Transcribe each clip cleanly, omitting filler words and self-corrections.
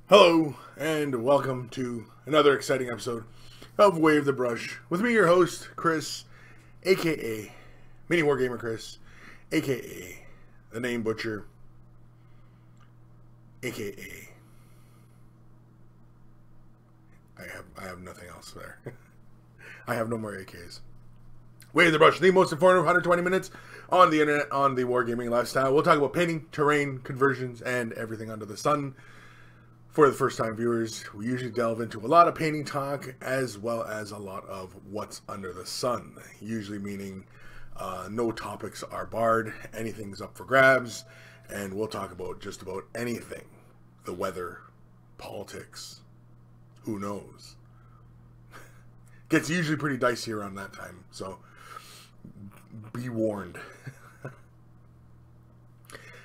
Hello, and welcome to another exciting episode of Wave the Brush. With me, your host, Kris, aka Mini Wargamer Kris, aka the Name Butcher, aka I have nothing else there. I have no more AKs. Wave the Brush, the most informative 120 minutes on the internet on the wargaming lifestyle. We'll talk about painting, terrain, conversions, and everything under the sun. For the first-time viewers, we usually delve into a lot of painting talk as well as a lot of what's under the sun. Usually meaning no topics are barred, anything's up for grabs, and we'll talk about just about anything. The weather, politics, who knows. Gets usually pretty dicey around that time, so be warned.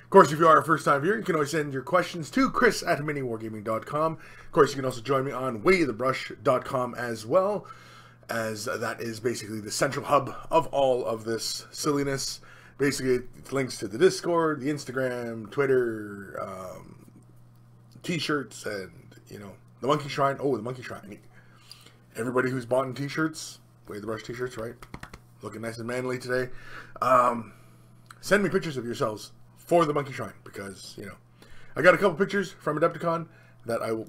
Of course, if you are a first-time viewer, you can always send your questions to Kris@miniwargaming.com. Of course, you can also join me on waythebrush.com as well, as that is basically the central hub of all of this silliness. Basically, it links to the Discord, the Instagram, Twitter, T-shirts, and, you know, the Monkey Shrine. Oh, the Monkey Shrine. Everybody who's bought in T-shirts, Way the Brush T-shirts, right? Looking nice and manly today. Send me pictures of yourselves for the Monkey Shrine, because, you know, I got a couple pictures from Adepticon that I'll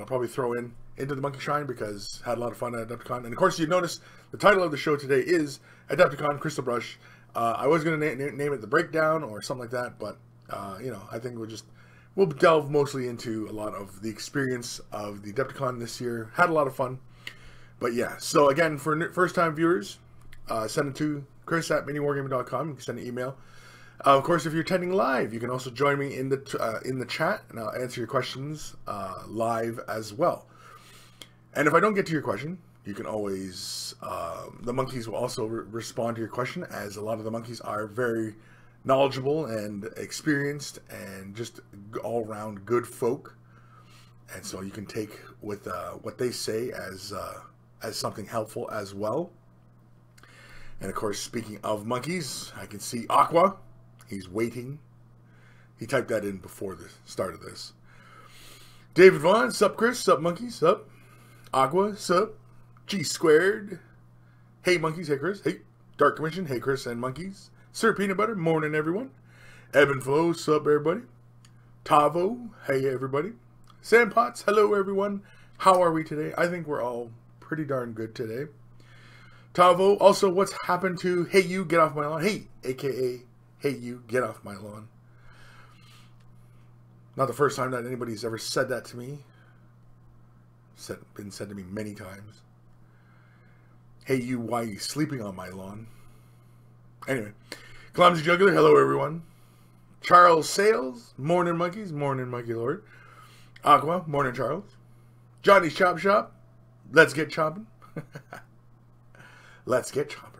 probably throw into the Monkey Shrine, because I had a lot of fun at Adepticon. And of course, you notice the title of the show today is Adepticon Crystal Brush. I was going to name it The Breakdown or something like that, but you know, I think we'll delve mostly into a lot of the experience of the Adepticon this year. Had a lot of fun, but yeah. So again, for first-time viewers, send it to Kris@miniwargaming.com. You can send an email. Of course, if you're attending live, you can also join me in the chat, and I'll answer your questions live as well. And if I don't get to your question, you can always, the monkeys will also respond to your question, as a lot of the monkeys are very knowledgeable and experienced and just all-around good folk. And so you can take with what they say as something helpful as well. And of course, speaking of monkeys, I can see Aqua. He's waiting. He typed that in before the start of this. David Vaughn, sup Kris, sup monkeys, sup. Aqua, sup. G Squared. Hey monkeys, hey Kris, hey. Dark Commission, hey Kris and monkeys. Sir Peanut Butter, morning everyone. Ebb and Flow, sup everybody. Tavo, hey everybody. Sandpots, hello everyone. How are we today? I think we're all pretty darn good today. Tavo, also what's happened to Hey You, Get Off My Lawn? Hey, aka Hey You, Get Off My Lawn. Not the first time that anybody's ever said that to me. Been said to me many times. Hey You, why are you sleeping on my lawn? Anyway. Clumsy Juggler, hello everyone. Charles Sales, morning monkeys, morning monkey lord. Aqua, morning Charles. Johnny's Chop Shop, let's get chopping. Let's get chopping.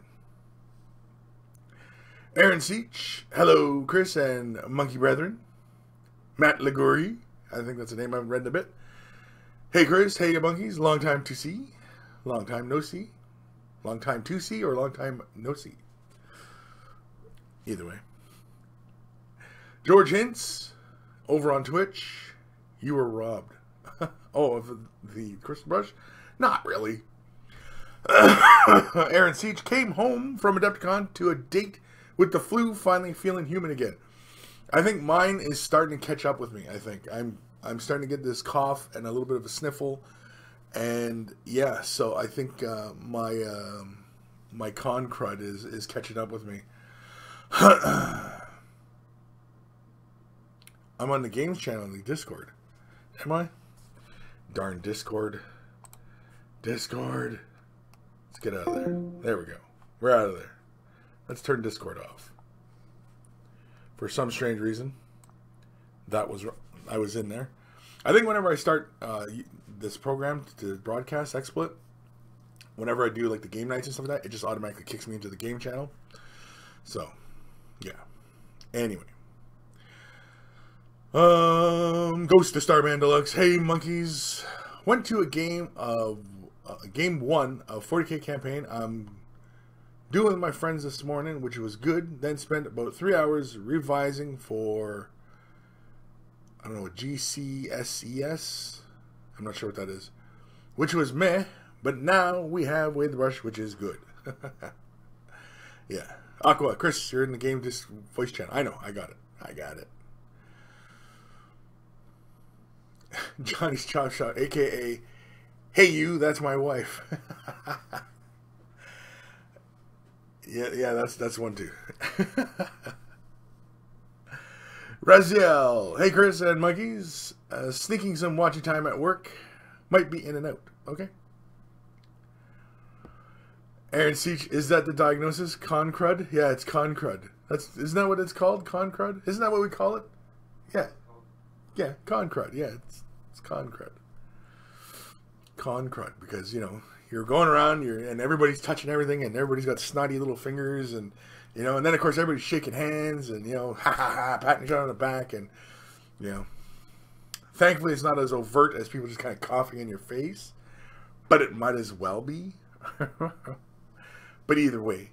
Aaron Seach, hello Kris and monkey brethren. Matt Liguri, I think that's a name I haven't read in a bit. Hey Kris, hey monkeys, long time to see. Long time no see. Long time to see or long time no see. Either way. George Hintz, over on Twitch, you were robbed. Oh, of the crystal brush? Not really. Aaron Seach came home from Adepticon to a date with the flu, finally feeling human again. I think mine is starting to catch up with me. I think I'm starting to get this cough and a little bit of a sniffle, and yeah, so I think my con crud is catching up with me. I'm on the games channel on the Discord. Am I? Darn Discord. Discord. Let's get out of there. There we go. We're out of there. Let's turn Discord off. For some strange reason, I was in there. I think whenever I start this program to broadcast XSplit, whenever I do like the game nights and stuff like that, it just automatically kicks me into the game channel. So, yeah. Anyway. Ghost to Starman Deluxe. Hey, monkeys. Went to a game 1 of 40K campaign. I'm doing with my friends this morning, which was good. Then spent about 3 hours revising for, I don't know, GCSES. I'm not sure what that is. Which was meh. But now we have Wade the Brush, which is good. Yeah. Aqua, Kris, you're in the game disc voice channel. I know. I got it. I got it. Johnny's Chop Shop, a.k.a. Hey You, that's my wife. Yeah, that's one too. Raziel, hey Kris and monkeys. Sneaking some watching time at work. Might be in and out. Okay. Aaron Seach, is that the diagnosis? Con crud? Yeah, it's con crud. Isn't that what it's called? Con crud? Isn't that what we call it? Yeah. Yeah, con crud. Yeah, it's con crud. Con crud, because you're going around, and everybody's touching everything, and everybody's got snotty little fingers, and and then of course everybody's shaking hands, and ha ha ha, patting each other on the back, and thankfully it's not as overt as people just kind of coughing in your face, but it might as well be. But either way,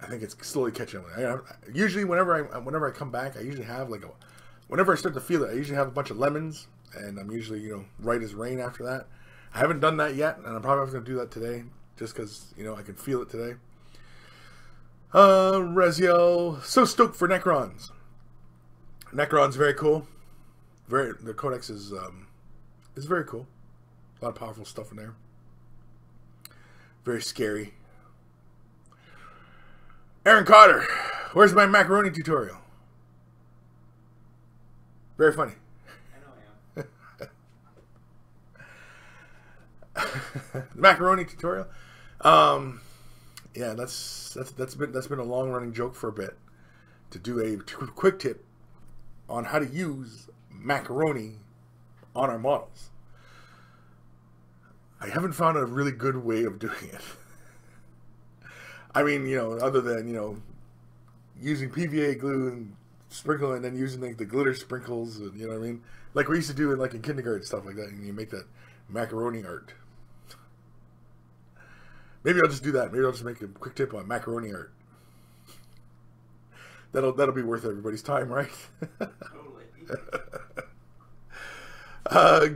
I think it's slowly catching on. Usually, whenever I come back, I usually have whenever I start to feel it, I usually have a bunch of lemons, and I'm usually right as rain after that. I haven't done that yet, and I'm probably going to do that today, just because I can feel it today. Reziel, so stoked for Necrons. Necron's very cool. The codex is very cool. A lot of powerful stuff in there. Very scary. Aaron Cotter, where's my macaroni tutorial? Very funny. I know I am. Macaroni tutorial. Yeah, that's been a long running joke for a bit. To do a quick tip on how to use macaroni on our models. I haven't found a really good way of doing it. I mean, other than, using PVA glue and sprinkling, and then using the glitter sprinkles, and what I mean? Like we used to do in kindergarten, stuff like that, and you make that macaroni art. Maybe I'll just do that. Maybe I'll just make a quick tip on macaroni art. That'll be worth everybody's time, right? Totally.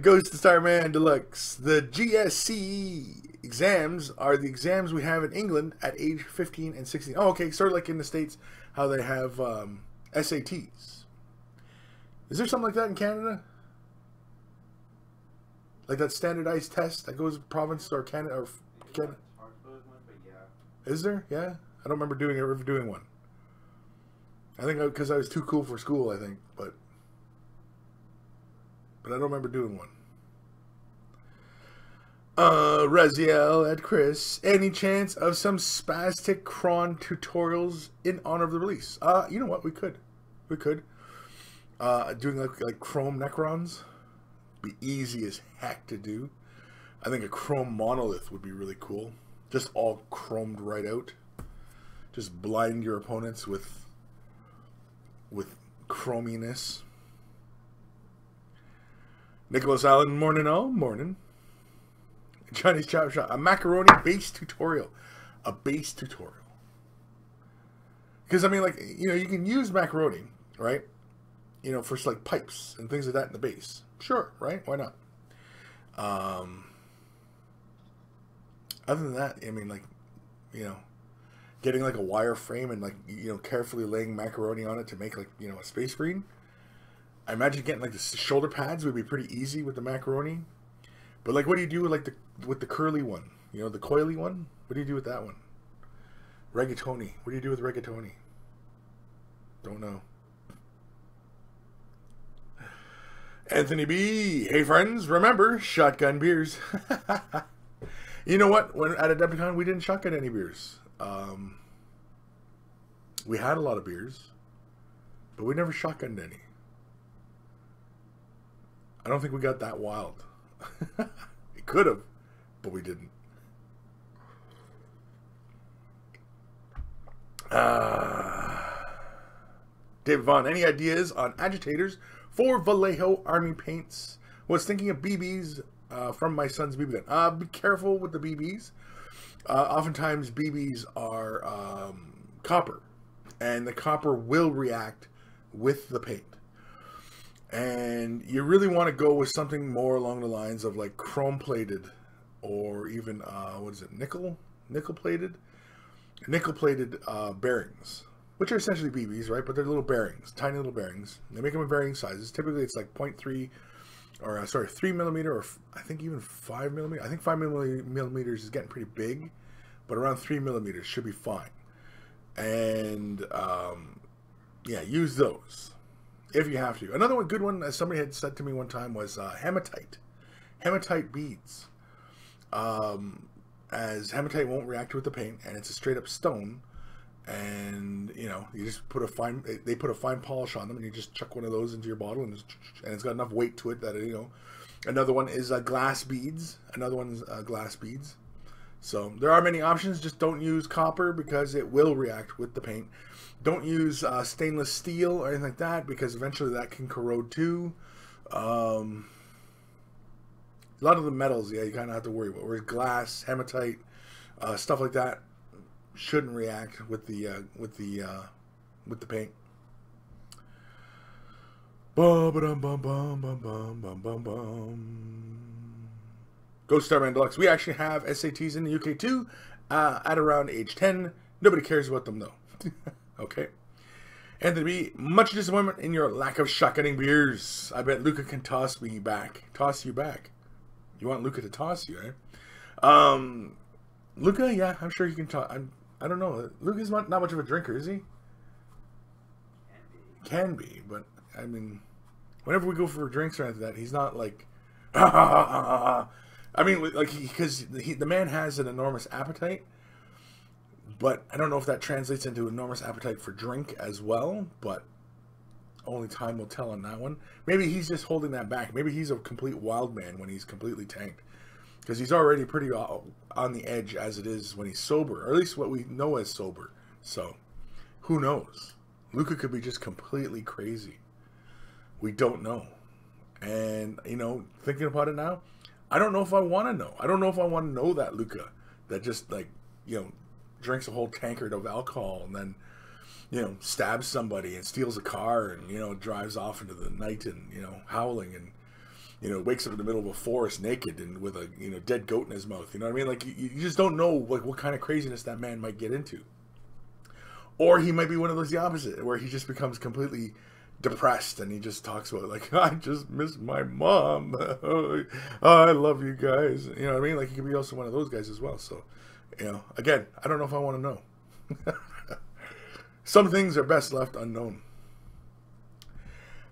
Goes to Starman Deluxe. The GSC exams are the exams we have in England at age 15 and 16. Oh, okay. Sort of like in the States, how they have SATs. Is there something like that in Canada? Like that standardized test that goes province or Canada or Canada? Is there? Yeah, I don't remember ever doing one. I think because I was too cool for school. I think, but I don't remember doing one. Raziel at Kris, any chance of some spastic cron tutorials in honor of the release? You know what? We could. Doing like chrome Necrons be easy as heck to do. I think a chrome monolith would be really cool. Just all chromed right out. Just blind your opponents with chrominess. Nicholas Allen, morning all, morning. Chinese Chop Shop, a macaroni base tutorial. A base tutorial. Because, I mean, you can use macaroni, right? For like pipes and things like that in the base. Sure, right? Why not? Other than that, I mean, getting a wire frame and carefully laying macaroni on it to make a space green. I imagine getting the shoulder pads would be pretty easy with the macaroni. But what do you do with the curly one? The coily one? What do you do with that one? Rigatoni. What do you do with rigatoni? Don't know. Anthony B. Hey friends, remember shotgun beers. You know what? When at Adepticon we didn't shotgun any beers. We had a lot of beers, but we never shotgunned any. I don't think we got that wild. It could have, but we didn't. David Vaughn, any ideas on agitators for Vallejo Army paints? Was thinking of BBs from my son's BB gun. Be careful with the BBs. Oftentimes BBs are copper, and the copper will react with the paint. And you really want to go with something more along the lines of like chrome plated, or even what is it, nickel plated bearings, which are essentially BBs, right? But they're little bearings, tiny little bearings. They make them in varying sizes. Typically it's like 0.3 or 3 millimeter, or I think even 5 millimeter. I think 5 millimeters is getting pretty big, but around 3 millimeters should be fine. And yeah, use those if you have to. Another good one, as somebody had said to me one time, was hematite beads. As hematite won't react with the paint, and it's a straight up stone, and you know, you just put a fine, they put a fine polish on them, and you just chuck one of those into your bottle, and it's got enough weight to it that, you know. Another one is glass beads. Another one is glass beads. So there are many options. Just don't use copper because it will react with the paint. Don't use stainless steel or anything like that, because eventually that can corrode too. A lot of the metals, yeah, you kind of have to worry about. Whereas glass, hematite, stuff like that shouldn't react with the paint. Ghost Starman Deluxe. We actually have SATs in the UK too, at around age 10. Nobody cares about them though. Okay. Anthony B, much disappointment in your lack of shotgunning beers. I bet Luca can toss you back. You want Luca to toss you, eh? Luca, yeah, I'm sure he can toss. I don't know. Luca's not much of a drinker, is he? Can be, but I mean, whenever we go for drinks or anything like that, he's not like, I mean, like, because the man has an enormous appetite, but I don't know if that translates into enormous appetite for drink as well, but only time will tell on that one. Maybe he's just holding that back. Maybe he's a complete wild man when he's completely tanked, because he's already pretty on the edge as it is when he's sober, or at least what we know as sober. So who knows? Luca could be just completely crazy. We don't know. And, you know, thinking about it now, I don't know if I want to know. I don't know if I want to know that Luca that just, like, you know, drinks a whole tankard of alcohol and then, you know, stabs somebody and steals a car and, you know, drives off into the night and, you know, howling and, you know, wakes up in the middle of a forest naked and with a, you know, dead goat in his mouth. You know what I mean? Like, you just don't know, like, what kind of craziness that man might get into. Or he might be one of those the opposite, where he just becomes completely depressed and he just talks about, like, I just miss my mom. Oh, I love you guys. You know what I mean? Like, he could be also one of those guys as well. So, you know, again, I don't know if I want to know. Some things are best left unknown.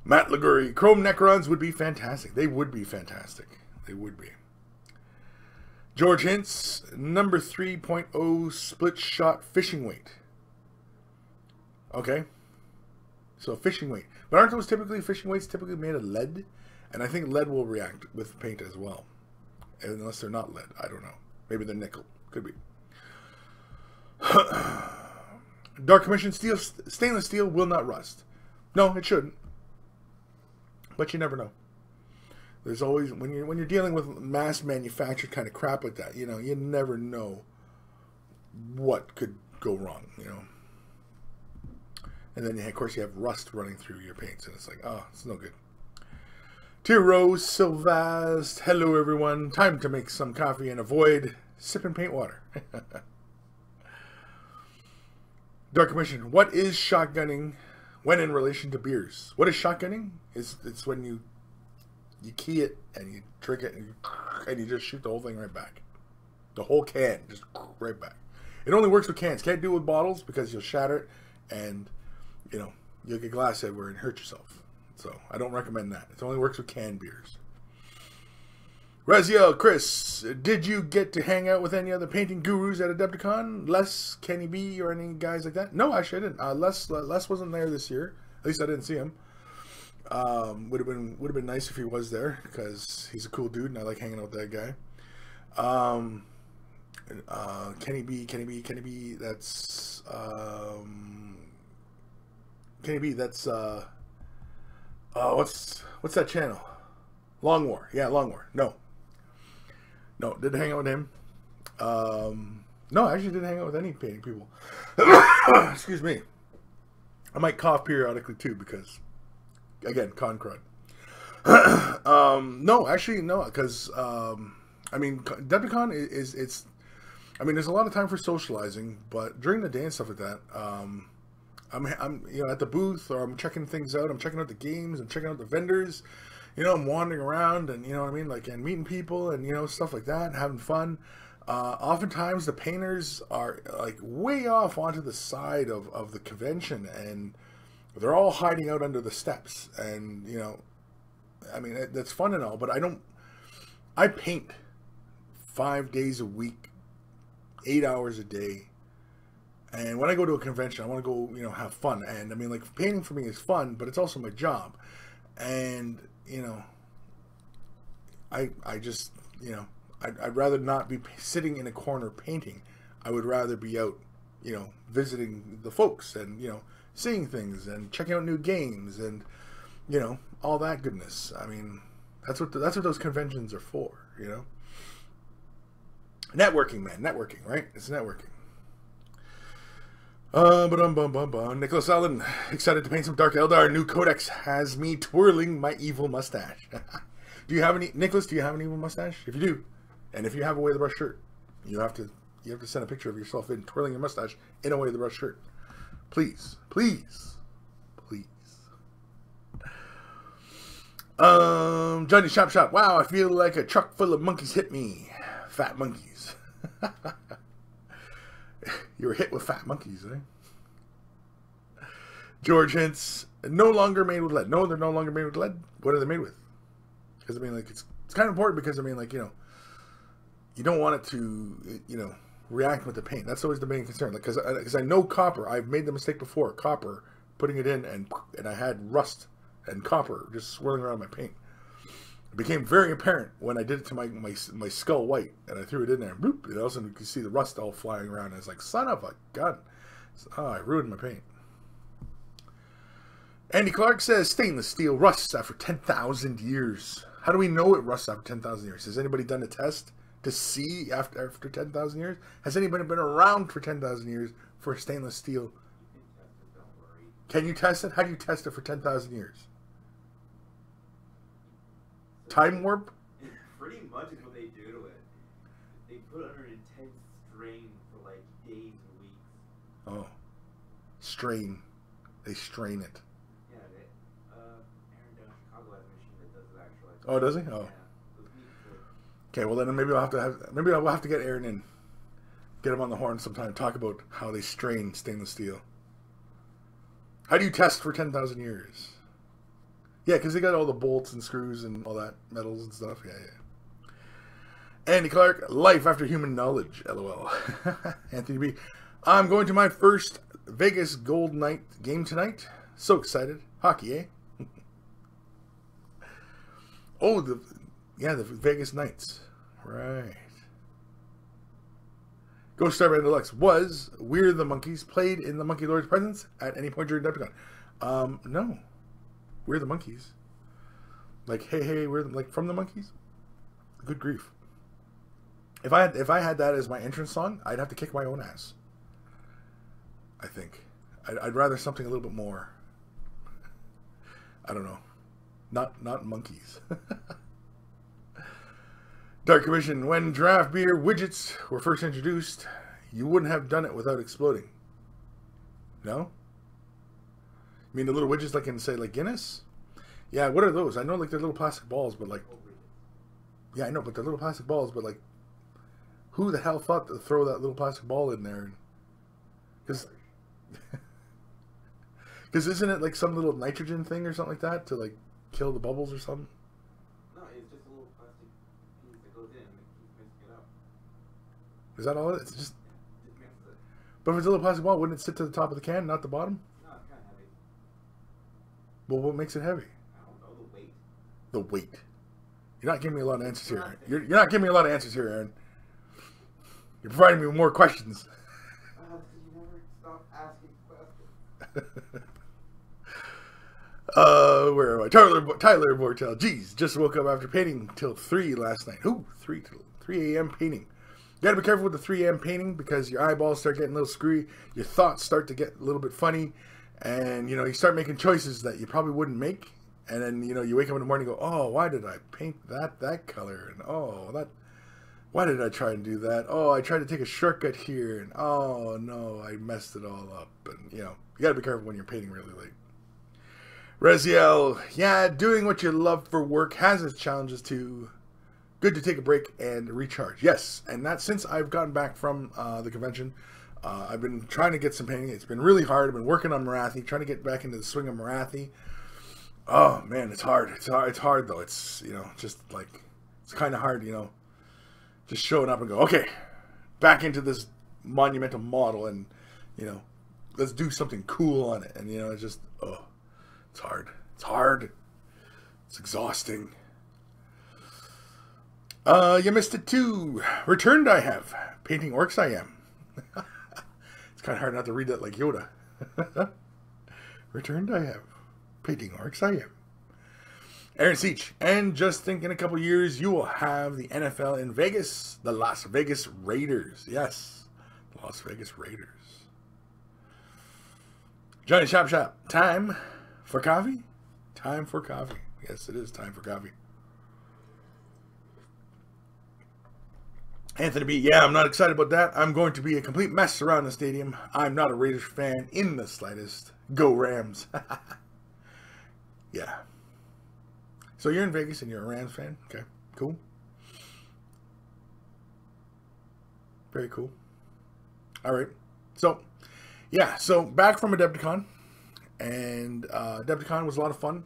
Matt Liguri, Chrome Necrons would be fantastic. They would be fantastic. They would be. George Hintz, number 3.0 split shot fishing weight. Okay. So fishing weight. But aren't those typically fishing weights typically made of lead? And I think lead will react with paint as well. Unless they're not lead. I don't know. Maybe they're nickel. Could be. Dark Commission steel, stainless steel will not rust. No, it shouldn't. But you never know. There's always, when you're dealing with mass manufactured kind of crap like that, you know, you never know what could go wrong, you know. And then, of course, you have rust running through your paints, and it's like, oh, it's no good. Tiro Sylvast, hello everyone. Time to make some coffee and avoid sipping paint water. Dark Commission, what is shotgunning when in relation to beers? What is shotgunning? It's when you key it and you drink it and you just shoot the whole thing right back. The whole can, just right back. It only works with cans. Can't do it with bottles because you'll shatter it and, you know, you'll get glass everywhere and hurt yourself. So I don't recommend that. It only works with canned beers. Raziel, Kris, did you get to hang out with any other painting gurus at Adepticon? Les, Kenny B, or any guys like that? No, actually I didn't. Les wasn't there this year. At least I didn't see him. Would have been nice if he was there, because he's a cool dude and I like hanging out with that guy. Kenny B. That's Kenny B. That's what's that channel? Long War. Yeah, Long War. No, didn't hang out with him. No, I actually didn't hang out with any painting people. Excuse me. I might cough periodically too because, again, con crud. No, actually, no, because I mean, Adepticon it's. I mean, there's a lot of time for socializing, but during the day and stuff like that, I'm at the booth, or I'm checking things out. I'm checking out the games. I'm checking out the vendors. I'm wandering around and, what I mean, like, and meeting people and, stuff like that, and having fun. Oftentimes the painters are, like, way off onto the side of the convention, and they're all hiding out under the steps. And, I mean, that's fun and all, but I paint 5 days a week, 8 hours a day. And when I go to a convention, I want to go, have fun. And, I mean, like, painting for me is fun, but it's also my job. And, I just, I'd rather not be sitting in a corner painting. I would rather be out, visiting the folks and, seeing things and checking out new games and, all that goodness. I mean, that's what those conventions are for, Networking, man. Networking, right? It's networking. Nicholas Allen, excited to paint some Dark Eldar. New codex has me twirling my evil mustache. Do you have any, Nicholas? Do you have an evil mustache? If you do, and if you have a Way the Brush shirt, you have to send a picture of yourself in twirling your mustache in a Way the Brush shirt. Please. Johnny Shop. Wow, I feel like a truck full of monkeys hit me. Fat monkeys. You were hit with fat monkeys, eh? George hints, no longer made with lead. No, they're no longer made with lead. What are they made with? Because, I mean, like, it's kind of important because, I mean, like, you don't want it to, react with the paint. That's always the main concern. Like, because I know copper. I've made the mistake before. Copper, putting it in, and I had rust and copper just swirling around my paint. It became very apparent when I did it to my skull white, and I threw it in there, and boop, and all of a sudden you could see the rust all flying around, and it's like, son of a gun. Oh, I ruined my paint. Andy Clark says, stainless steel rusts after 10,000 years. How do we know it rusts after 10,000 years? Has anybody done a test to see after 10,000 years? Has anybody been around for 10,000 years for stainless steel? Can you test it? How do you test it for 10,000 years? Time warp? Pretty much is what they do to it. They put it under intense strain for like days and weeks. Oh. Strain. They strain it. Yeah, Aaron down in Chicago has a machine that does it actually. Oh, does he? Oh. Yeah, okay, well then maybe I'll have to get Aaron in. Get him on the horn sometime. Talk about how they strain stainless steel. How do you test for 10,000 years? Yeah, because they got all the bolts and screws and all that, metals and stuff. Yeah. Andy Clark, life after human knowledge, LOL. Anthony B, I'm going to my first Vegas Gold Night game tonight. So excited. Hockey, eh? Oh, the Vegas Knights. Right. Ghost Star Deluxe was We're the Monkeys played in the Monkey Lord's presence at any point during Adepticon? No. We're the Monkeys. Like, hey, we're like from the Monkeys? Good grief. If I had that as my entrance song, I'd have to kick my own ass. I think. I'd rather something a little bit more. I don't know. Not monkeys. Dark Commission, when draft beer widgets were first introduced, you wouldn't have done it without exploding. No? You mean the little widgets like in, say, like Guinness? Yeah, what are those? I know, like, they're little plastic balls, but, like... Yeah, I know, but they're little plastic balls, but, like... Who the hell thought to throw that little plastic ball in there? Because... Because isn't it, like, some little nitrogen thing or something like that to, like, kill the bubbles or something? No, it's just a little plastic piece Is that all? It's just. Just mixes it. But if it's a little plastic ball, wouldn't it sit to the top of the can, not the bottom? No, it's kind of heavy. Well, what makes it heavy? I don't know, the weight. The weight. You're not giving me a lot of answers here, Aaron. You're not giving me a lot of answers here, Aaron. You're providing me with more questions. You never stop asking questions. Where am I? Tyler Mortel. Jeez, just woke up after painting till 3 last night. Ooh, 3 a.m. painting. You gotta be careful with the 3 a.m. painting because your eyeballs start getting a little screwy. Your thoughts start to get a little bit funny. And, you start making choices that you probably wouldn't make. And then, you wake up in the morning and go, oh, why did I paint that color? And, why did I try and do that? Oh, I tried to take a shortcut here. And, oh, no, I messed it all up. And, you got to be careful when you're painting really late. Reziel, yeah, doing what you love for work has its challenges too. Good to take a break and recharge. Yes, and that's since I've gotten back from the convention. I've been trying to get some painting. It's been really hard. I've been working on Marathi, trying to get back into the swing of Marathi. Oh, man, it's hard. It's hard, though. It's, just like, it's kind of hard, just showing up and go, okay, back into this monumental model and, let's do something cool on it. And, it's just, it's hard. It's hard. It's exhausting. You missed it too. Returned I have. Painting orcs I am. It's kind of hard not to read that like Yoda. Returned I have. Painting orcs I am. Aaron Seach. And just think in a couple years you will have the NFL in Vegas. The Las Vegas Raiders. Yes. The Las Vegas Raiders. Johnny Shop Shop. Time for coffee? Time for coffee. Yes, it is time for coffee. Anthony B. Yeah, I'm not excited about that. I'm going to be a complete mess around the stadium. I'm not a Raiders fan in the slightest. Go Rams. Yeah. So you're in Vegas and you're a Rams fan? Okay, cool. Very cool. All right. So, yeah, so back from Adepticon. And Adepticon was a lot of fun.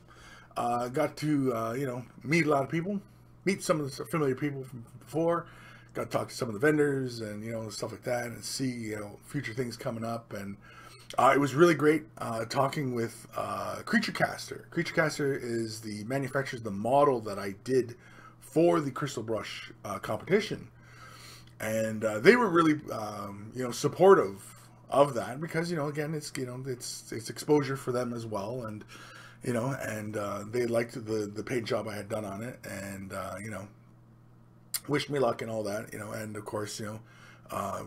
Got to, meet a lot of people. Meet some of the familiar people from before. Got to talk to some of the vendors and, stuff like that. And see, future things coming up. And it was really great talking with Creature Caster. Creature Caster is the manufacturer, the model that I did for the Crystal Brush competition. And they were really, supportive of that because, again, it's exposure for them as well. And, they liked the paint job I had done on it and, wished me luck and all that, and of course,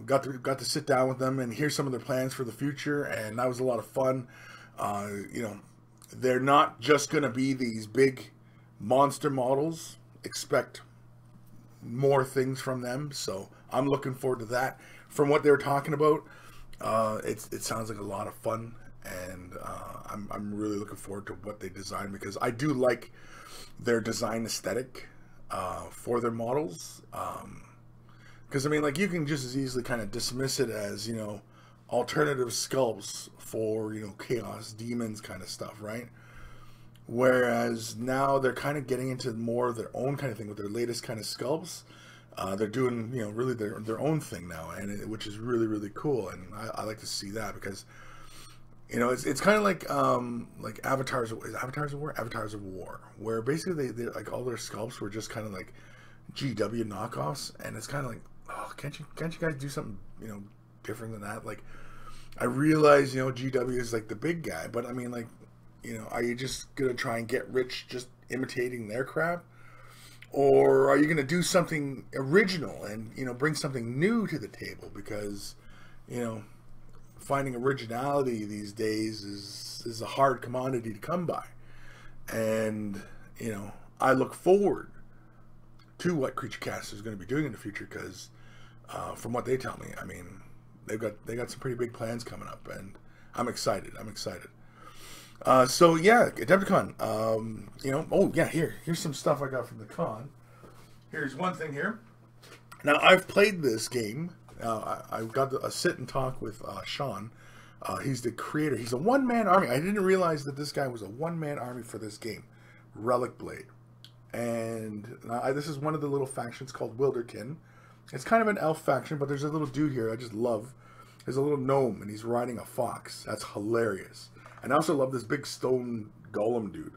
got to sit down with them and hear some of their plans for the future. And that was a lot of fun. They're not just going to be these big monster models. Expect more things from them. So I'm looking forward to that. From what they were talking about, it sounds like a lot of fun, and I'm really looking forward to what they design because I do like their design aesthetic for their models. Because you can just as easily kind of dismiss it as alternative sculpts for chaos demons kind of stuff, right? Whereas now they're kind of getting into more of their own kind of thing with their latest kind of sculpts. They're doing, really their own thing now, and which is really, really cool. And I like to see that because, it's kind of like Avatars of War, where basically they like all their sculpts were just kind of like GW knockoffs, and it's kind of like, oh, can't you guys do something, different than that? Like, I realize, GW is like the big guy, but I mean, are you just gonna try and get rich just imitating their crap? Or are you going to do something original and, bring something new to the table? Because, finding originality these days is a hard commodity to come by. And, I look forward to what Creature Cast is going to be doing in the future because, from what they tell me, I mean, they got some pretty big plans coming up, and I'm excited. So yeah, Adepticon. Here's some stuff I got from the con. Here's one thing here. Now I've played this game. I got a sit and talk with Sean. He's the creator. He's a one-man army. I didn't realize that this guy was a one-man army for this game, Relic Blade. And this is one of the little factions called Wilderkin. It's kind of an elf faction, but there's a little dude here I just love. There's a little gnome, and he's riding a fox. That's hilarious. And I also love this big stone golem dude.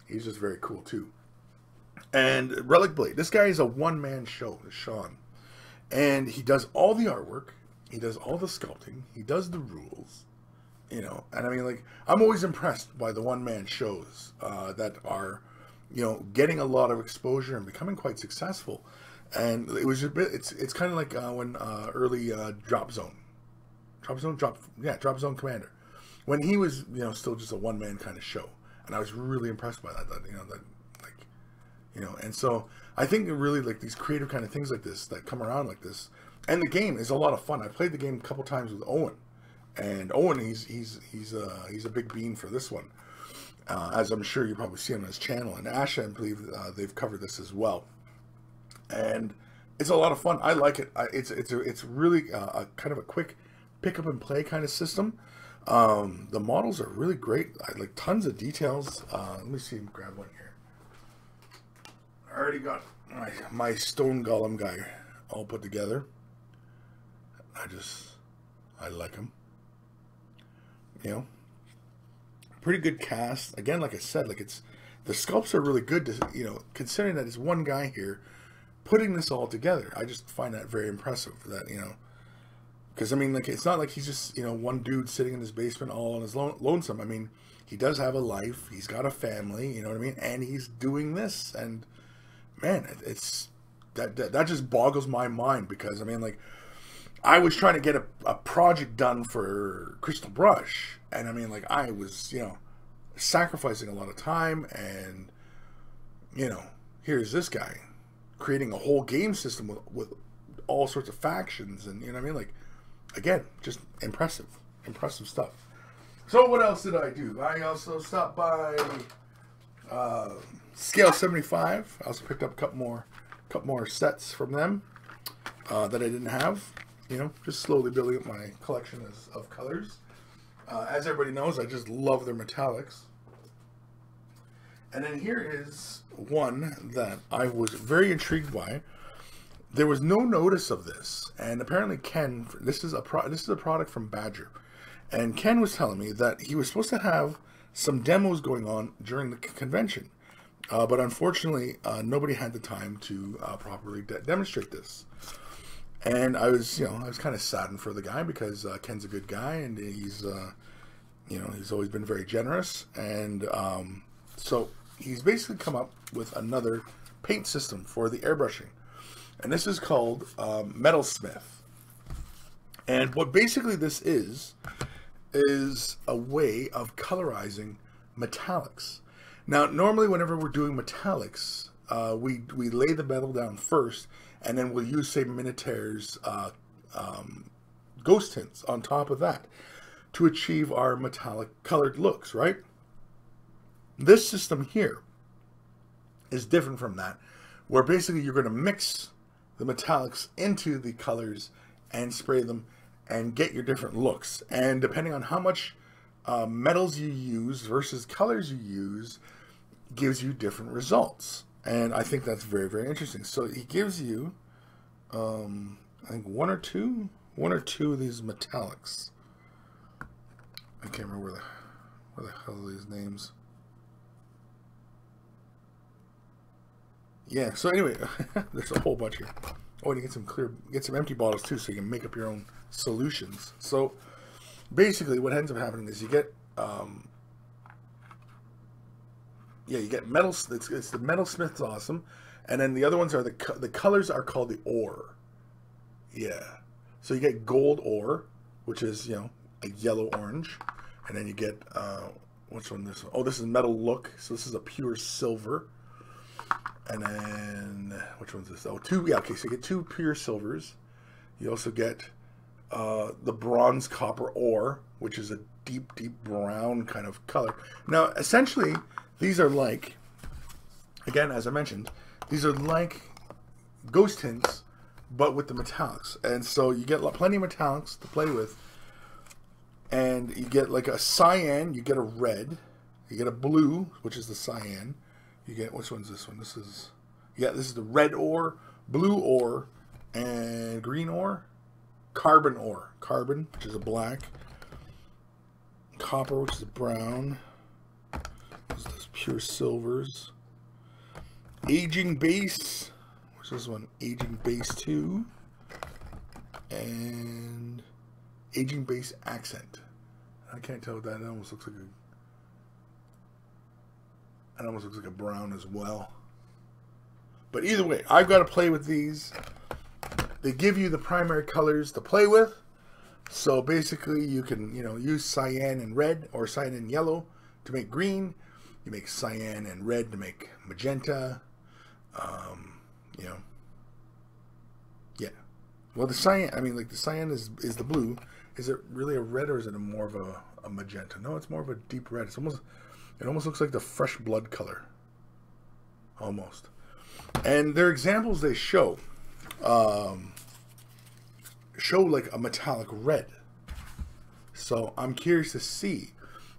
He's just very cool, too. And Relic Blade. This guy is a one-man show, Sean. And he does all the artwork. He does all the sculpting. He does the rules. You know, and I mean, like, I'm always impressed by the one-man shows that are, you know, getting a lot of exposure and becoming quite successful. And it was a bit, it's kind of like when early Drop Zone Commander, when he was, you know, still just a one-man kind of show. And I was really impressed by that, you know, that, like, you know, and so I think really, like, these creative kind of things like this that come around like this, and the game is a lot of fun. I played the game a couple times with Owen, and Owen, he's a big bean for this one, as I'm sure you probably see on his channel. And Asha, I believe they've covered this as well, and it's a lot of fun. I like it. It's really a kind of a quick pick up and play kind of system. The models are really great. I like tons of details. Let me see, grab one here. I already got my stone golem guy all put together. I like him. You know, pretty good cast. Again, like I said, like the sculpts are really good to, you know, considering that it's one guy here putting this all together. I just find that very impressive. That, you know, because I mean, like, it's not like he's just, you know, one dude sitting in his basement all on his lonesome. I mean, he does have a life. He's got a family. You know what I mean? And he's doing this, and man, it's that just boggles my mind, because I mean, like, I was trying to get a project done for Crystal Brush, and I mean, like, I was, you know, sacrificing a lot of time, and, you know, here's this guy creating a whole game system with all sorts of factions, and, you know what I mean? Like, again, just impressive stuff. So what else did I do? I also stopped by Scale 75. I also picked up a couple more sets from them that I didn't have. You know, just slowly building up my collection of colors. As everybody knows, I just love their metallics. And then here is one that I was very intrigued by. There was no notice of this, and apparently Ken, this is a product from Badger, and Ken was telling me that he was supposed to have some demos going on during the convention, but unfortunately nobody had the time to properly demonstrate this. And I was kind of saddened for the guy, because Ken's a good guy, and he's he's always been very generous, and so he's basically come up with another paint system for the airbrushing. And this is called Metalsmith. And what basically this is a way of colorizing metallics. Now, normally whenever we're doing metallics, we lay the metal down first, and then we'll use, say, Minotaur's ghost tints on top of that to achieve our metallic colored looks, right? This system here is different from that, where basically you're going to mix the metallics into the colors and spray them and get your different looks. And depending on how much metals you use versus colors you use, gives you different results. And I think that's very, very interesting. So he gives you, I think one or two of these metallics. I can't remember where the hell are these names. Yeah, so anyway, there's a whole bunch here. Oh, and you get some empty bottles too, so you can make up your own solutions. So basically what ends up happening is you get you get metal. It's the Metalsmith's awesome, and then the other ones are the colors are called the ore. Yeah, so you get gold ore, which is, you know, a yellow orange, and then you get which one this one? Oh, this is metal look. So this is a pure silver. And then, which one's this? Oh, two. Yeah, okay, so you get two pure silvers. You also get the bronze copper ore, which is a deep, deep brown kind of color. Now, essentially, these are like, again, as I mentioned, these are like ghost tints, but with the metallics. And so you get plenty of metallics to play with. And you get like a cyan, you get a red, you get a blue, which is the cyan. You get, which one's this one? This is the red ore, blue ore, and green ore, carbon ore, carbon, which is a black, copper, which is a brown, those pure silvers, aging base, which is one, aging base 2, and aging base accent. I can't tell what that, that almost looks like a brown as well. But either way, I've got to play with these. They give you the primary colors to play with. So basically you can, use cyan and red or cyan and yellow to make green. You make cyan and red to make magenta. Yeah. Well, the cyan, the cyan is the blue. Is it really a red or is it more of a magenta? No, it's more of a deep red. It almost looks like the fresh blood color. Almost. And their examples they show like a metallic red. So I'm curious to see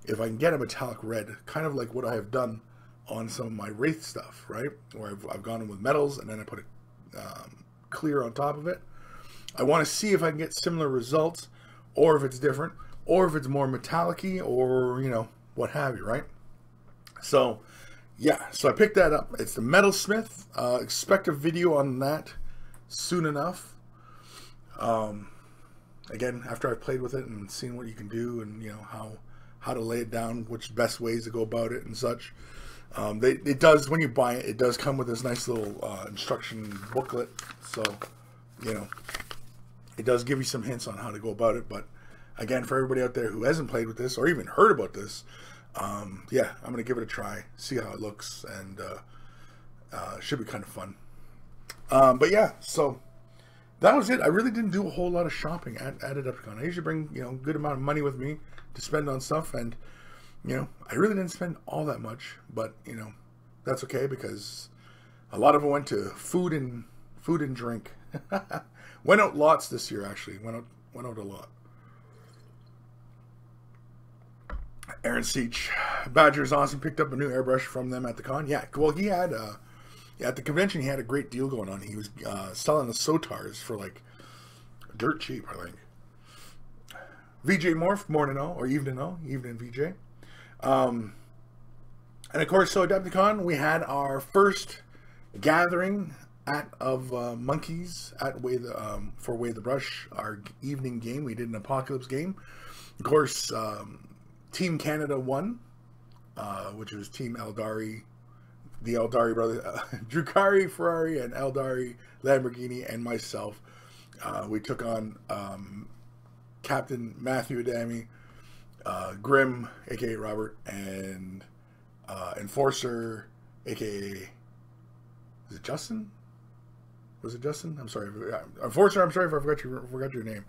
if I can get a metallic red, kind of like what I have done on some of my Wraith stuff, right? Where I've gone in with metals and then I put a clear on top of it. I want to see if I can get similar results, or if it's different, or if it's more metallic-y, or, what have you, right? So, yeah, so I picked that up. It's the Metalsmith. Expect a video on that soon enough. Again, after I've played with it and seen what you can do and, how to lay it down, which best ways to go about it and such. It does, when you buy it, it does come with this nice little instruction booklet. So, it does give you some hints on how to go about it. But, again, for everybody out there who hasn't played with this or even heard about this, yeah, I'm going to give it a try, see how it looks, and should be kind of fun. But yeah, so that was it. I really didn't do a whole lot of shopping at Adepticon. I usually bring, a good amount of money with me to spend on stuff, and, I really didn't spend all that much, but, that's okay, because a lot of it went to food and drink. Went out lots this year, actually. Went out a lot. Aaron Seach, Badger's awesome. Picked up a new airbrush from them at the con. Yeah, well, he had at the convention he had a great deal going on. He was selling the Sotars for like dirt cheap, I think. VJ Morph, more to know, or even to know, evening VJ. And of course, so Adepticon, we had our first gathering of monkeys at for Way the Brush, our evening game. We did an apocalypse game. Of course, Team Canada won, which was Team Eldari, the Eldari brothers, Drukari Ferrari and Eldari Lamborghini, and myself. We took on Captain Matthew Adami, Grim, aka Robert, and Enforcer, aka, is it Justin? Was it Justin? I'm sorry. Enforcer, I'm sorry if I forgot your name.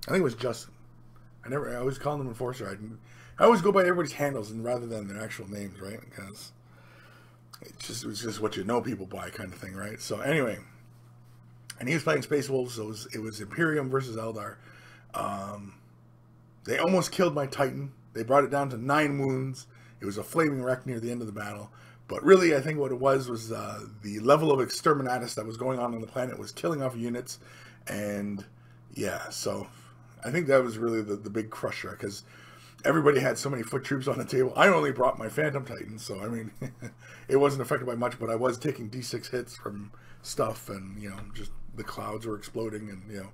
I think it was Justin. I always call them Enforcer. I always go by everybody's handles and rather than their actual names, right? Because it's just what you know people by, kind of thing, right? So anyway, and he was playing Space Wolves, so it was Imperium versus Eldar. They almost killed my Titan. They brought it down to 9 wounds. It was a flaming wreck near the end of the battle. But really, I think what it was the level of exterminatus that was going on the planet was killing off units. And yeah, so I think that was really the big crusher, because everybody had so many foot troops on the table. I only brought my Phantom Titan, so I mean, it wasn't affected by much, but I was taking D6 hits from stuff, and, just the clouds were exploding, and,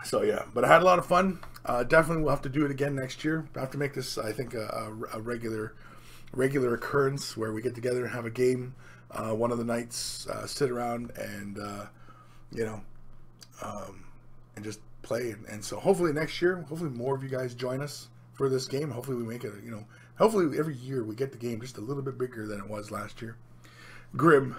So yeah, but I had a lot of fun. Definitely we'll have to do it again next year. I have to make this, I think, a regular occurrence where we get together and have a game one of the nights, sit around and and just play. And so hopefully next year, hopefully more of you guys join us for this game. Hopefully we make it, hopefully every year we get the game just a little bit bigger than it was last year. Grim.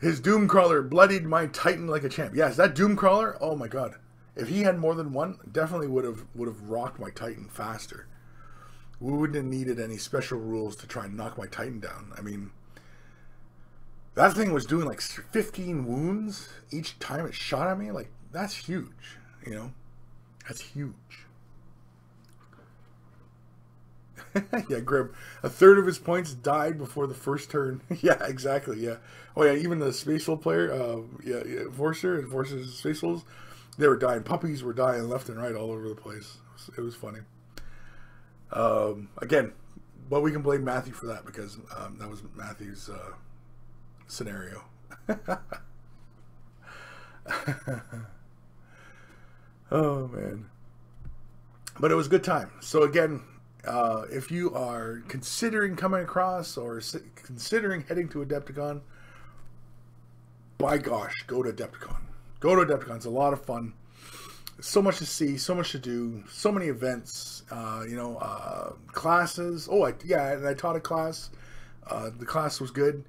His Doomcrawler bloodied my Titan like a champ. Yes, that Doomcrawler, oh my god. If he had more than one, definitely would have rocked my Titan faster. We wouldn't have needed any special rules to try and knock my Titan down. I mean, that thing was doing like 15 wounds each time it shot at me. Like, that's huge, That's huge. Yeah, Grim. A third of his points died before the first turn. Yeah, exactly. Yeah. Oh yeah, even the Spaceful player, Forcer and Forcer's Spaceful's, they were dying. Puppies were dying left and right all over the place. It was funny. Again, but we can blame Matthew for that because that was Matthew's scenario. Oh man, but it was a good time. So again, if you are considering coming across or considering heading to Adepticon, by gosh, go to Adepticon. Go to Adepticon. It's a lot of fun. So much to see, so much to do, so many events. Classes. Oh, and I taught a class. The class was good.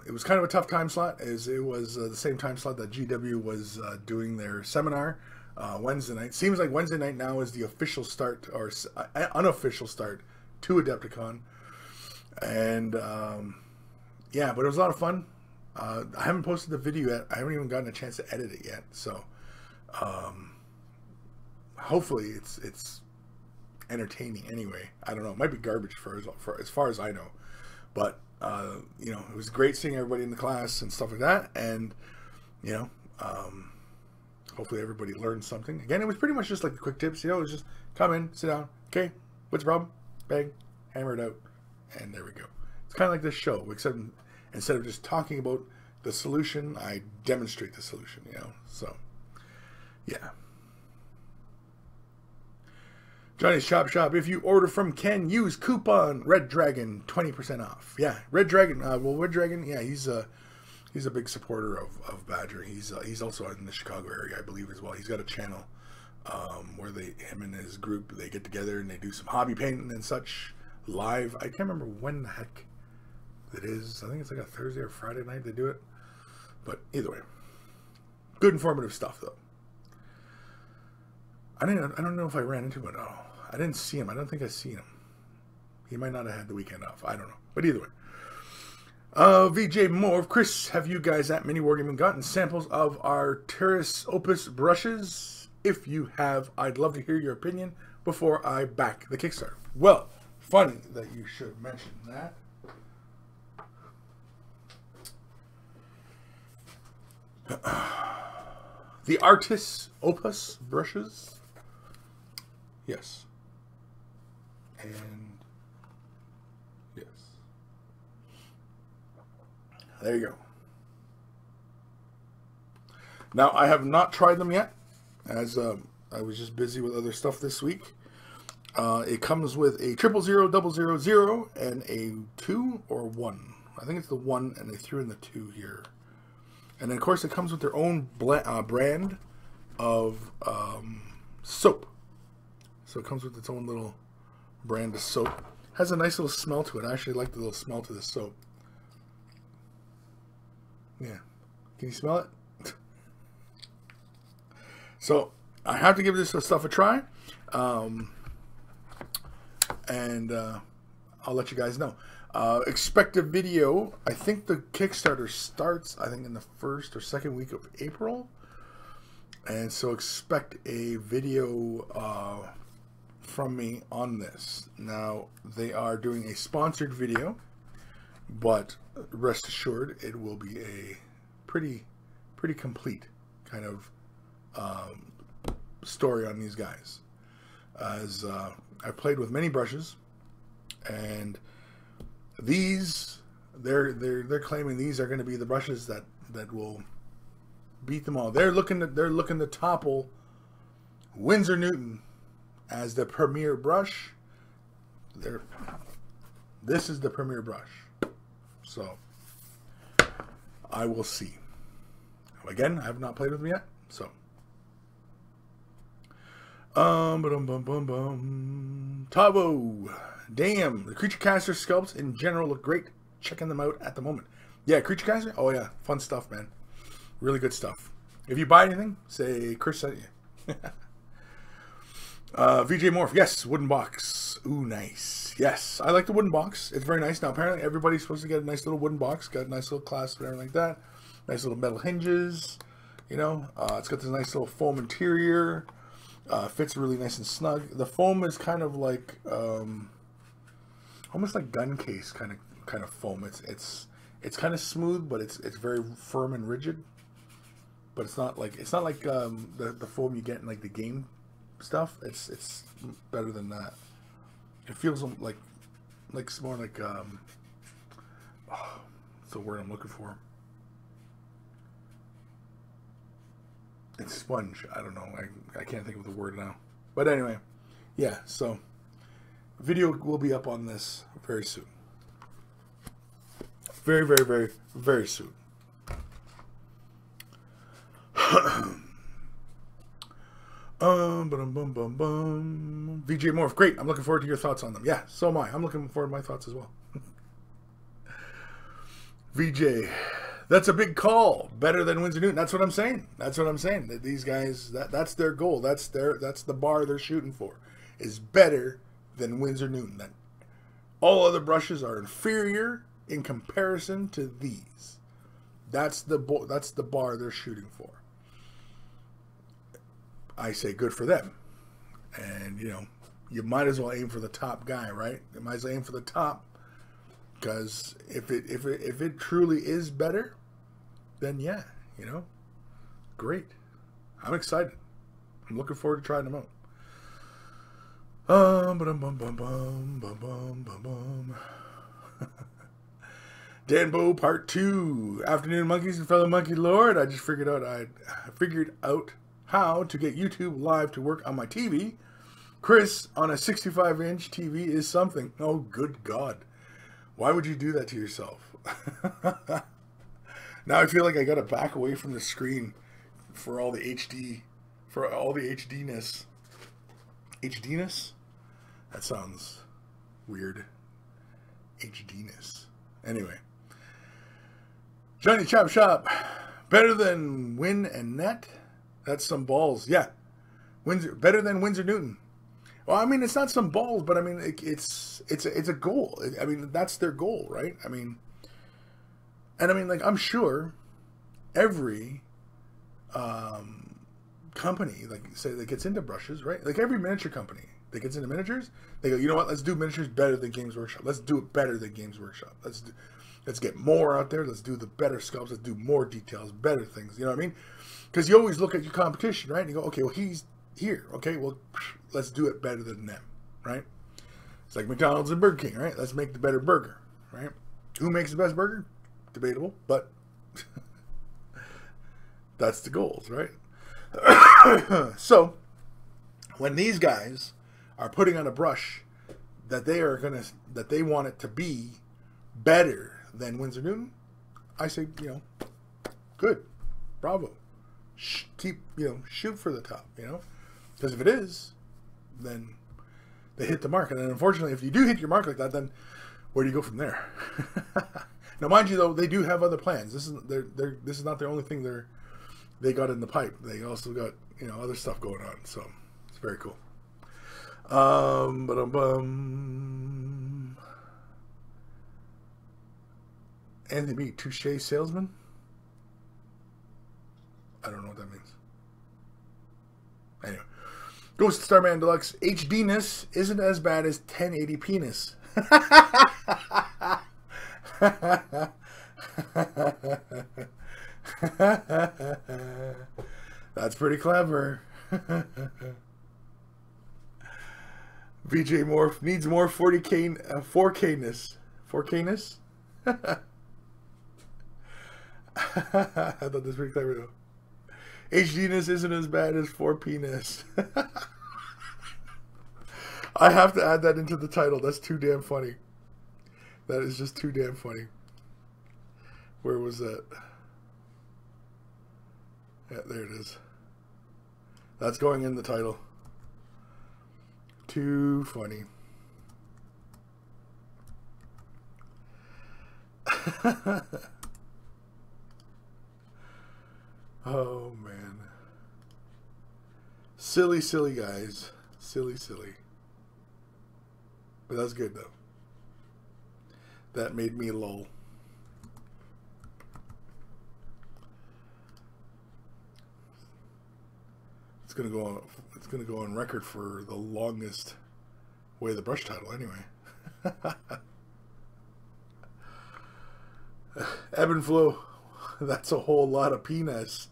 It was kind of a tough time slot, as it was the same time slot that GW was doing their seminar Wednesday night. Seems like Wednesday night now is the official start or unofficial start to Adepticon, and yeah, but it was a lot of fun. I haven't posted the video yet. I haven't even gotten a chance to edit it yet, so hopefully it's entertaining. Anyway, I don't know. It might be garbage for as far as I know, but. It was great seeing everybody in the class and stuff like that, and hopefully everybody learned something. Again, it was pretty much just like the quick tips. It was just come in, sit down, okay, what's the problem? Bang, hammer it out, and there we go. It's kind of like this show, except instead of just talking about the solution, I demonstrate the solution. So yeah. Johnny's Chop Shop. If you order from Ken, use coupon Red Dragon 20% off. Yeah, Red Dragon. Red Dragon. Yeah, he's a big supporter of Badger. He's also in the Chicago area, I believe, as well. He's got a channel where him and his group, they get together and they do some hobby painting and such live. I can't remember when the heck it is. I think it's like a Thursday or Friday night they do it. But either way, good informative stuff though. I don't know if I ran into it at all. I didn't see him. I don't think I seen him. He might not have had the weekend off. I don't know. But either way. VJ Moore, Kris, have you guys at Mini Wargaming gotten samples of our Terrace Opus brushes? If you have, I'd love to hear your opinion before I back the Kickstarter. Well, funny that you should mention that. The Artis Opus brushes. Yes. And yes. There you go. Now, I have not tried them yet, as I was just busy with other stuff this week. It comes with a 00000 and a 2 or 1. I think it's the 1, and they threw in the 2 here. And then, of course, it comes with their own brand of soap. So it comes with its own little brand of soap. Has a nice little smell to it. I actually like the little smell to this soap. Yeah. Can you smell it? So I have to give this stuff a try. And I'll let you guys know. Expect a video. I think the Kickstarter starts, I think, in the 1st or 2nd week of April. And so expect a video from me on this. Now, they are doing a sponsored video, but rest assured it will be a pretty complete kind of story on these guys. As I've played with many brushes, and these they're claiming these are going to be the brushes that will beat them all. They're looking to topple Winsor Newton as the premier brush. This is the premier brush. So I will see. Again, I have not played with them yet. So Tavo. Damn, the Creature Caster sculpts in general look great. Checking them out at the moment. Yeah, Creature Caster? Oh yeah, fun stuff, man. Really good stuff. If you buy anything, say Kris sent you. VJ Morph, yes, wooden box. Ooh, nice. Yes, I like the wooden box. It's very nice. Now, apparently, everybody's supposed to get a nice little wooden box. Got a nice little clasp and everything like that. Nice little metal hinges. You know, it's got this nice little foam interior. Fits really nice and snug. The foam is kind of like almost like gun case kind of foam. It's kind of smooth, but it's very firm and rigid. But it's not like the foam you get in like the game stuff. It's better than that. It feels like more like what's the word I'm looking for? It's sponge. I don't know. I can't think of the word now. But anyway, yeah. So video will be up on this very soon. Very, very, very, very soon. VJ Morph, great. I'm looking forward to your thoughts on them. Yeah, so am I. I'm looking forward to my thoughts as well. VJ, that's a big call. Better than Windsor Newton. That's what I'm saying. That's what I'm saying. That these guys, that's their goal. That's the bar they're shooting for. Is better than Windsor Newton. That all other brushes are inferior in comparison to these. That's the bar they're shooting for. I say good for them. And you might as well aim for the top guy, right? You might as well aim for the top, because if it truly is better, then yeah, great. I'm excited. I'm looking forward to trying them out. Danbo Part 2. Afternoon, monkeys and fellow monkey lord. I just figured out how to get YouTube Live to work on my TV. Kris, on a 65-inch TV is something. Oh, good God. Why would you do that to yourself? Now I feel like I got to back away from the screen for all the HD-ness. HD-ness? That sounds weird. HD-ness. Anyway. Johnny Chop Shop. Better than Win and Net? That's some balls. Yeah. Better than Windsor Newton. Well, I mean, it's not some balls, but I mean, it's a goal. I mean, that's their goal, right? I mean, like, I'm sure every company, like, say, that gets into brushes, right? Like, every miniature company that gets into miniatures, they go, you know what? Let's do miniatures better than Games Workshop. Let's do it better than Games Workshop. Let's get more out there. Let's do the better sculpts. Let's do more details, better things. You know what I mean? Because you always look at your competition, right? And you go, okay, well, he's here. Okay, well, let's do it better than them, right? It's like McDonald's and Burger King, right? Let's make the better burger, right? Who makes the best burger? Debatable, but that's the goals, right? So, when these guys are putting on a brush that they want it to be better than Windsor Newton, I say, good, bravo. Keep, shoot for the top, because if it is, then they hit the mark. And then unfortunately, if you do hit your mark like that, then where do you go from there? Now, mind you, though, they do have other plans. This is not the only thing they got in the pipe. They also got other stuff going on. So it's very cool. Anthony B. Touche salesman. I don't know what that means. Anyway. Ghost Starman Deluxe. HD-ness isn't as bad as 1080p-ness. That's pretty clever. VJ Morph needs more 4K-ness. 4K-ness? I thought that was pretty clever though. HD-ness isn't as bad as 4P-ness. I have to add that into the title. That's too damn funny. That is just too damn funny. Where was that? Yeah, there it is. That's going in the title. Too funny. Oh, man. Silly, silly guys. Silly, silly. But that's good, though. That made me lol. It's gonna go on. It's going to go on record for the longest way of the brush title, anyway. Ebb and flow. That's a whole lot of penis.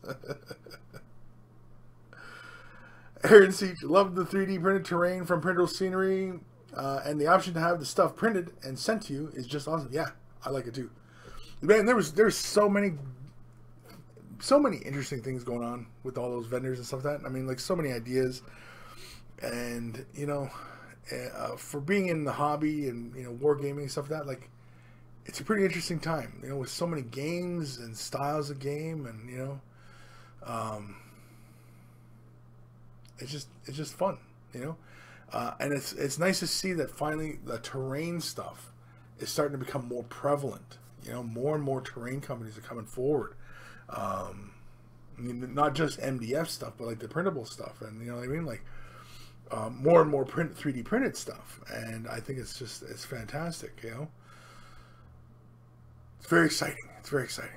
Aaron Siege, love the 3D printed terrain from printable scenery, and the option to have the stuff printed and sent to you is just awesome. Yeah, I like it too. Man, there's so many interesting things going on with all those vendors and stuff like that. I mean, like, so many ideas, and you know, for being in the hobby and, you know, wargaming and stuff like that, like, it's a pretty interesting time, you know, with so many games and styles of game, and you know, it's just fun, you know, and it's nice to see that finally the terrain stuff is starting to become more prevalent. You know, more and more terrain companies are coming forward. I mean, not just MDF stuff, but like the printable stuff, and you know what I mean, like more and more 3D printed stuff. And I think it's fantastic. You know, it's very exciting. It's very exciting.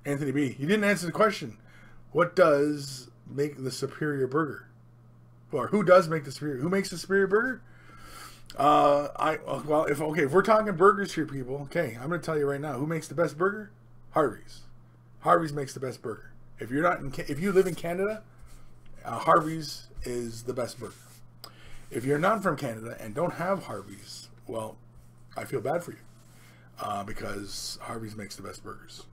Anthony B, you didn't answer the question. What does make the superior burger? Or who does make the superior? Who makes the superior burger? If we're talking burgers here, people, okay, I'm going to tell you right now, who makes the best burger? Harvey's. Harvey's makes the best burger. If you live in Canada, Harvey's is the best burger. If you're not from Canada and don't have Harvey's, well, I feel bad for you, because Harvey's makes the best burgers.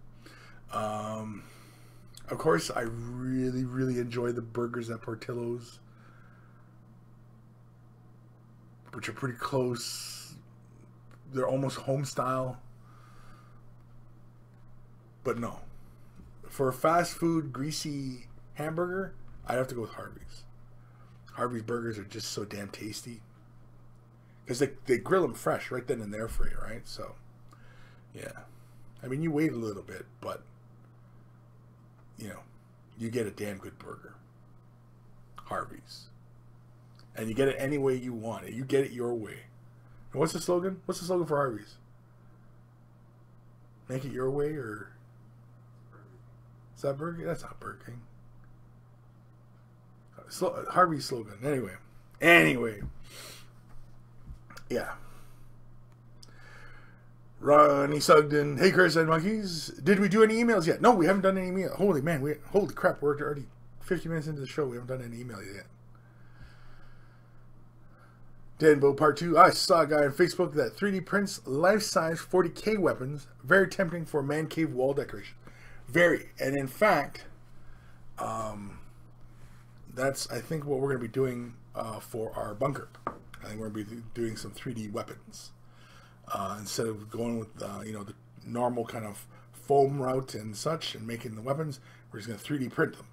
Of course, I really, really enjoy the burgers at Portillo's, which are pretty close. They're almost home style. But no. For a fast food, greasy hamburger, I'd have to go with Harvey's. Harvey's burgers are just so damn tasty. Because they grill them fresh right then and there for you, right? So, yeah. I mean, you wait a little bit, but, you know, you get a damn good burger. Harvey's. And you get it any way you want it. You get it your way. And what's the slogan? What's the slogan for Harvey's? Make it your way, or is that Burger King? That's not Burger King. Harvey's slogan. Anyway. Yeah. Ronnie Sugden. Hey, Kris and Monkeys. Did we do any emails yet? No, we haven't done any emails. Holy crap. We're already 50 minutes into the show. We haven't done any email yet. Danbo Part 2. I saw a guy on Facebook that 3D prints life-size 40K weapons. Very tempting for man cave wall decoration. Very. And in fact, that's, I think, what we're going to be doing for our bunker. I think we're going to be doing some 3D weapons. Instead of going with, you know, the normal kind of foam route and such and making the weapons, we're just going to 3D print them.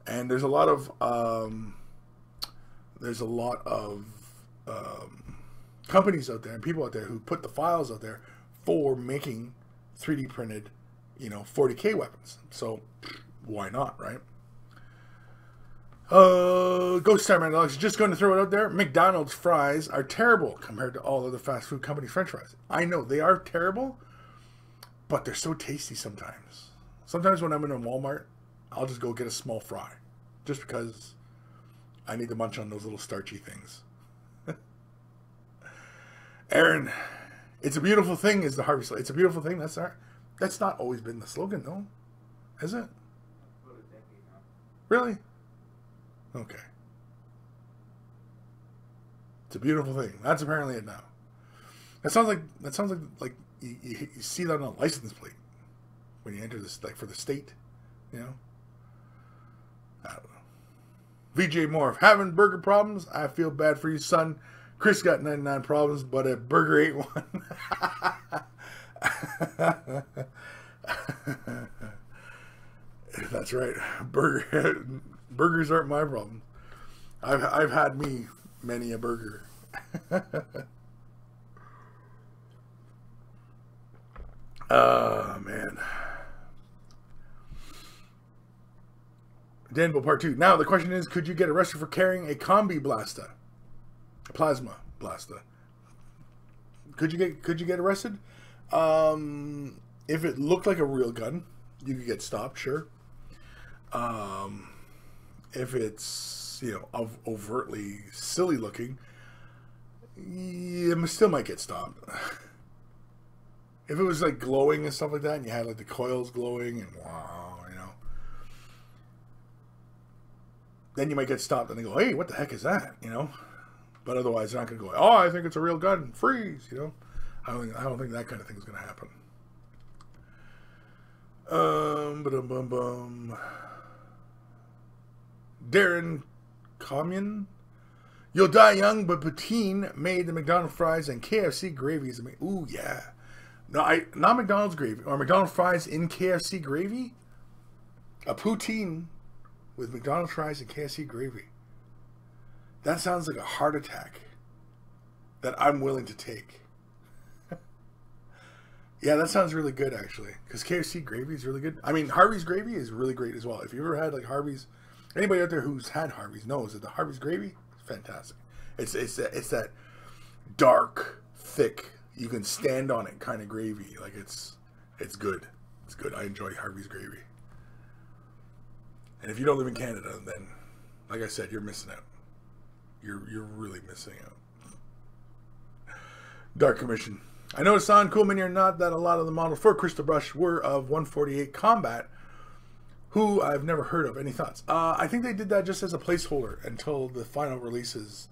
And there's a lot of companies out there and people out there who put the files out there for making 3D printed, you know, 40K weapons. So why not, right? Ghost Star Man Alex, just going to throw it out there. McDonald's fries are terrible compared to all other fast food companies' French fries. I know they are terrible, but they're so tasty sometimes. Sometimes when I'm in a Walmart, I'll just go get a small fry, just because I need to munch on those little starchy things. Aaron, it's a beautiful thing is the Harvey slogan. It's a beautiful thing. That's not always been the slogan, though, is it? Really? Okay. It's a beautiful thing. That's apparently it now. That sounds like you see that on a license plate when you enter this, like, for the state, you know. I don't know. VJ Moore, having burger problems? I feel bad for you, son. Kris got 99 problems, but a burger ain't one. That's right. Burgers aren't my problem. I've had me many a burger. Oh, man. Danville Part 2. Now, the question is, could you get arrested for carrying a combi blaster? Plasma blaster. Could you get arrested? If it looked like a real gun, you could get stopped, sure. if it's, you know, overtly silly looking, you still might get stopped. If it was like glowing and stuff like that, and you had like the coils glowing and wow, you know, then you might get stopped and they go, hey, what the heck is that? You know, but otherwise they're not going to go, oh, I think it's a real gun, freeze. You know, I don't think that kind of thing is going to happen. Darren Commun. You'll die young, but poutine made the McDonald's fries and KFC gravy is amazing. Ooh, yeah. No, not McDonald's gravy. Or McDonald's fries in KFC gravy. A poutine with McDonald's fries and KFC gravy. That sounds like a heart attack that I'm willing to take. Yeah, that sounds really good, actually. Because KFC gravy is really good. I mean, Harvey's gravy is really great as well. If you ever had, like, Harvey's... Anybody out there who's had Harvey's knows that the Harvey's gravy is fantastic. It's that dark, thick, you can stand on it kind of gravy. Like, it's good. It's good. I enjoy Harvey's gravy. And if you don't live in Canada, then, like I said, you're missing out. You're really missing out. Dark Commission. I noticed on Cool Mini or Not that a lot of the models for Crystal Brush were of 148 Combat, who I've never heard of. Any thoughts? I think they did that just as a placeholder until the final releases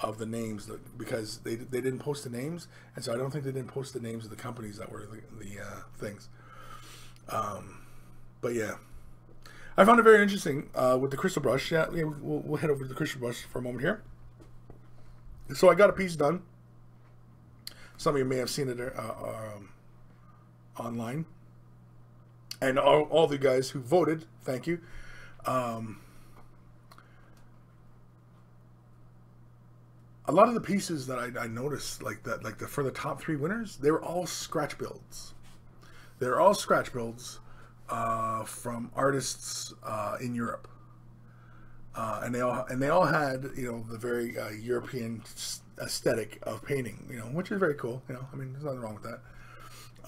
of the names, because they didn't post the names, and so I don't think they didn't post the names of the companies that were the things. But yeah, I found it very interesting with the Crystal Brush. Yeah, we'll head over to the Crystal Brush for a moment here. So I got a piece done. Some of you may have seen it online. And all the guys who voted, thank you. A lot of the pieces that I noticed, for the top 3 winners, they were all scratch builds. They're all scratch builds from artists in Europe, and they all had, you know, the very European aesthetic of painting, you know, which is very cool. You know, I mean, there's nothing wrong with that.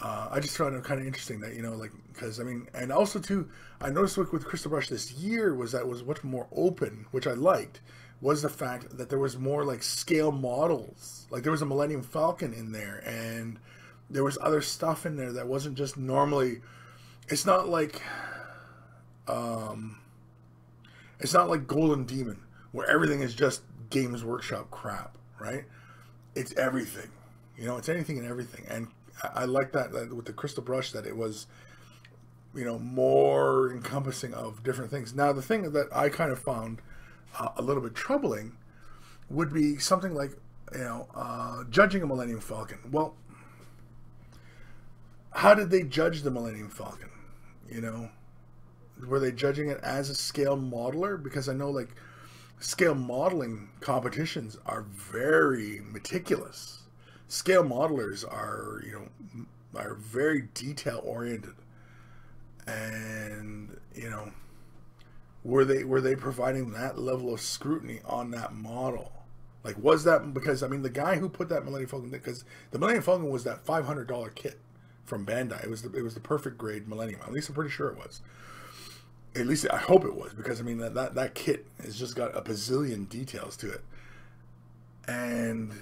I just found it kind of interesting that, you know, like, because I mean, and also too, I noticed with Crystal Brush this year was much more open, which I liked, was the fact that there was more like scale models. Like there was a Millennium Falcon in there, and there was other stuff in there that wasn't just normally. It's not like Golem Demon, where everything is just Games Workshop crap, right? It's everything, you know, it's anything and everything. And I like that with the Crystal Brush, that it was, you know, more encompassing of different things. Now, the thing that I kind of found a little bit troubling would be something like, you know, judging a Millennium Falcon. Well, how did they judge the Millennium Falcon? You know, were they judging it as a scale modeler? Because I know, like, scale modeling competitions are very meticulous. Scale modelers are, you know, are very detail oriented, and, you know, were they providing that level of scrutiny on that model? Like, was that, because I mean, the guy who put that Millennium Falcon, because the Millennium Falcon was that $500 kit from Bandai. It was the perfect grade Millennium. At least I'm pretty sure it was. At least I hope it was, because I mean that kit has just got a bazillion details to it, and,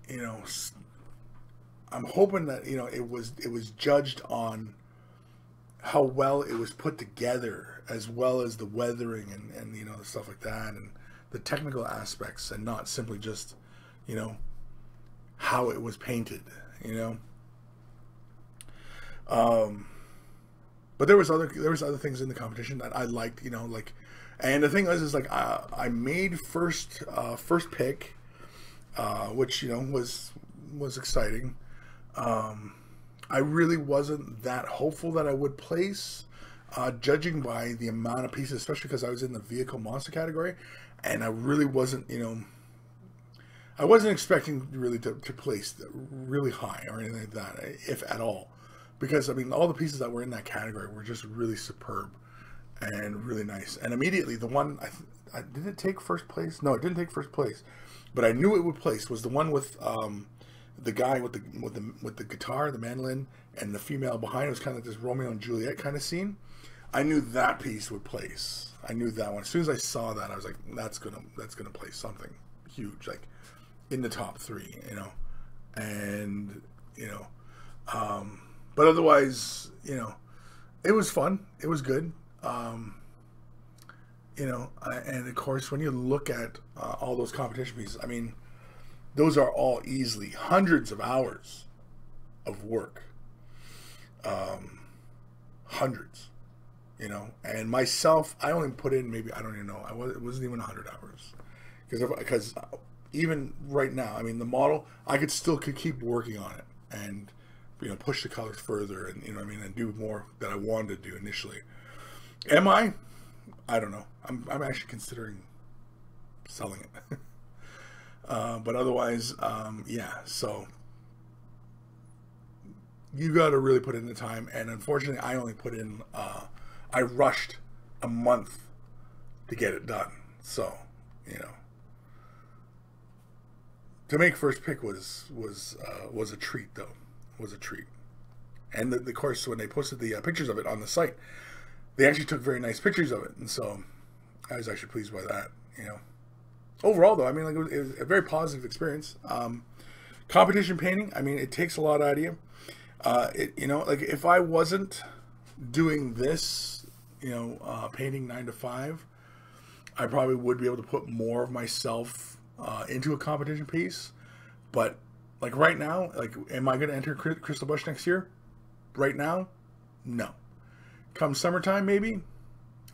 you know, I'm hoping that, you know, it was judged on how well it was put together, as well as the weathering and you know, the stuff like that, and the technical aspects, and not simply just, you know, how it was painted, you know. But there was other things in the competition that I liked, you know, like, and the thing is like I made first pick, which, you know, was exciting. I really wasn't that hopeful that I would place, judging by the amount of pieces, especially because I was in the vehicle monster category, and I really wasn't, you know, I wasn't expecting really to place really high or anything like that, if at all. Because, I mean, all the pieces that were in that category were just really superb and really nice. And immediately, the one, did it take first place? No, it didn't take first place. But I knew it would place, was the one with the guy with the guitar, the mandolin, and the female behind. It was kind of like this Romeo and Juliet kind of scene. I knew that piece would place. I knew that one. As soon as I saw that, I was like, that's gonna place something huge, like in the top 3, you know. And you know, but otherwise, you know, it was fun. It was good. You know, and of course, when you look at all those competition pieces, I mean, those are all easily hundreds of hours of work. Hundreds, you know. And myself, I only put in maybe, I don't even know, it wasn't even 100 hours, because even right now, I mean, the model, I could keep working on it and, you know, push the colors further, and, you know what I mean, and do more that I wanted to do initially. Am I? I don't know. I'm actually considering selling it. But otherwise, yeah, so you got to really put in the time, and unfortunately, I only put in, I rushed a month to get it done. So, you know, to make first pick was a treat, though. Was a treat. And of course, when they posted the pictures of it on the site, they actually took very nice pictures of it, and so I was actually pleased by that. You know, overall, though, I mean, like, it was a very positive experience. Competition painting, I mean, it takes a lot out of you. You know, like, if I wasn't doing this, you know, painting 9 to 5, I probably would be able to put more of myself into a competition piece. But like right now, like, am I going to enter Crystal Bush next year? Right now, no. Come summertime, maybe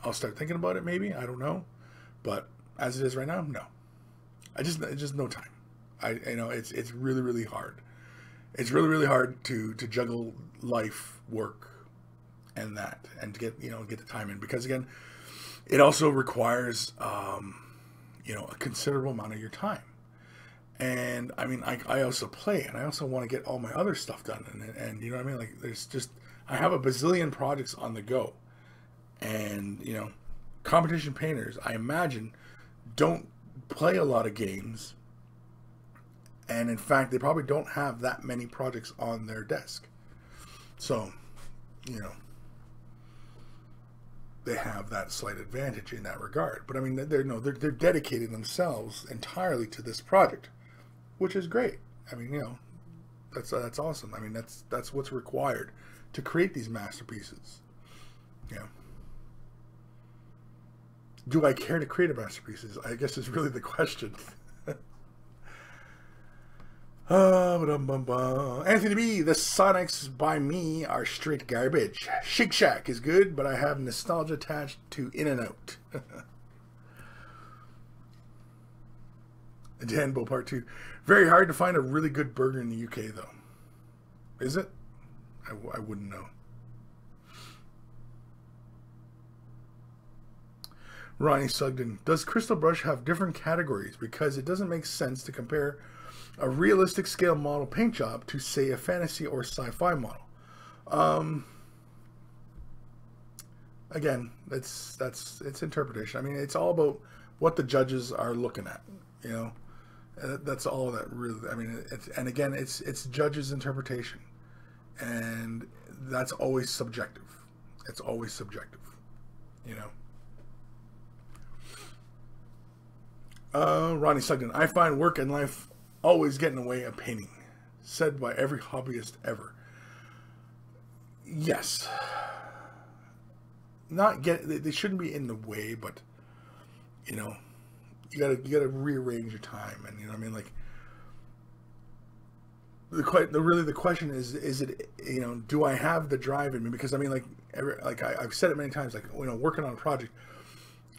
I'll start thinking about it. Maybe, I don't know. But as it is right now, no. It's just no time. You know, it's really, really hard. It's really, really hard to juggle life, work, and that, and to get the time in, because again, it also requires you know, a considerable amount of your time. And I mean, I also play, and I also want to get all my other stuff done, and you know what I mean. Like, there's just, I have a bazillion projects on the go, and you know, competition painters, I imagine, don't play a lot of games. And in fact, they probably don't have that many projects on their desk. So, you know, they have that slight advantage in that regard. But I mean, they're dedicating themselves entirely to this project, which is great. I mean, you know, that's awesome. I mean, that's what's required to create these masterpieces. You know, do I care to create a masterpieces? I guess is really the question. Anthony B, the Sonics by me are straight garbage. Shake Shack is good, but I have nostalgia attached to In and Out. Danbo Part 2. Very hard to find a really good burger in the UK, though. Is it? I wouldn't know. Ronnie Sugden. Does Crystal Brush have different categories? Because it doesn't make sense to compare a realistic scale model paint job to, say, a fantasy or sci-fi model. Again, it's interpretation. I mean, it's all about what the judges are looking at. You know, that's all that really. I mean, it's judges' interpretation, and that's always subjective. It's always subjective. You know. Ronnie Sugden. I find work and life always get in the way of painting. Said by every hobbyist ever. Yes. They shouldn't be in the way, but you know, you gotta rearrange your time, and you know what I mean. Like, the question is it, you know, do I have the drive in me? Because I mean, I've said it many times, like, you know, working on a project,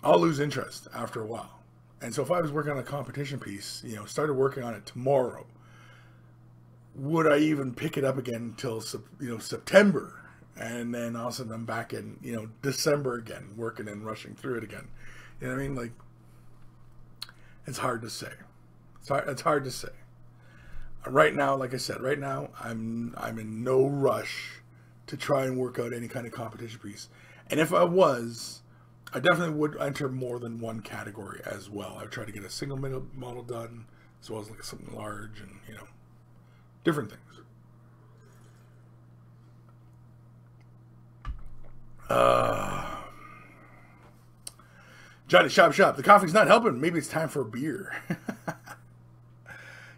I'll lose interest after a while. And so if I was working on a competition piece, you know, started working on it tomorrow, would I even pick it up again until, you know, September? And then all of a sudden I'm back in, you know, December again, working and rushing through it again. You know what I mean? Like, it's hard to say. It's hard to say. Right now, like I said, right now I'm in no rush to try and work out any kind of competition piece. And if I was, I definitely would enter more than one category as well. I would try to get a single model done, as well as like something large, and you know, different things. Johnny Shop. The coffee's not helping. Maybe it's time for a beer.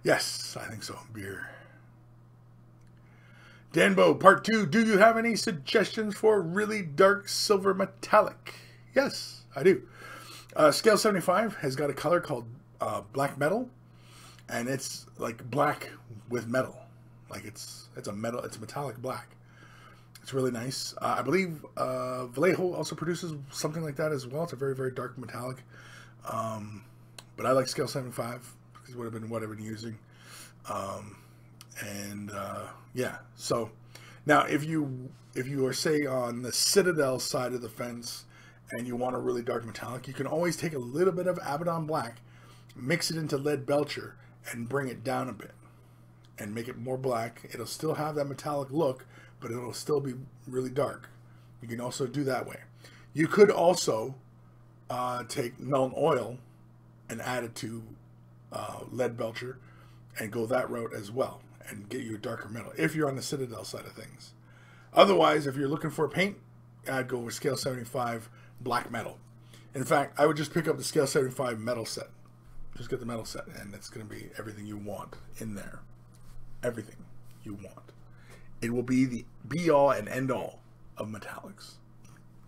Yes, I think so. Beer. Danbo, part 2. Do you have any suggestions for really dark silver metallic? Yes, I do. Scale 75 has got a color called black metal, and it's like black with metal. Like it's a metal. It's metallic black. It's really nice. I believe Vallejo also produces something like that as well. It's a very, very dark metallic. But I like Scale 75. It would have been what I've been using. Yeah. So now if you are, say, on the Citadel side of the fence and you want a really dark metallic, you can always take a little bit of Abaddon black, mix it into lead belcher, and bring it down a bit and make it more black. It'll still have that metallic look, but it'll still be really dark. You can also do that way. You could also take Melon Oil and add it to lead belcher and go that route as well and get you a darker metal if you're on the Citadel side of things. Otherwise, if you're looking for a paint, I'd go with Scale 75 black metal. In fact, I would just pick up the Scale 75 metal set. Just get the metal set, and it's going to be everything you want in there. Everything you want. It will be the be-all and end-all of metallics.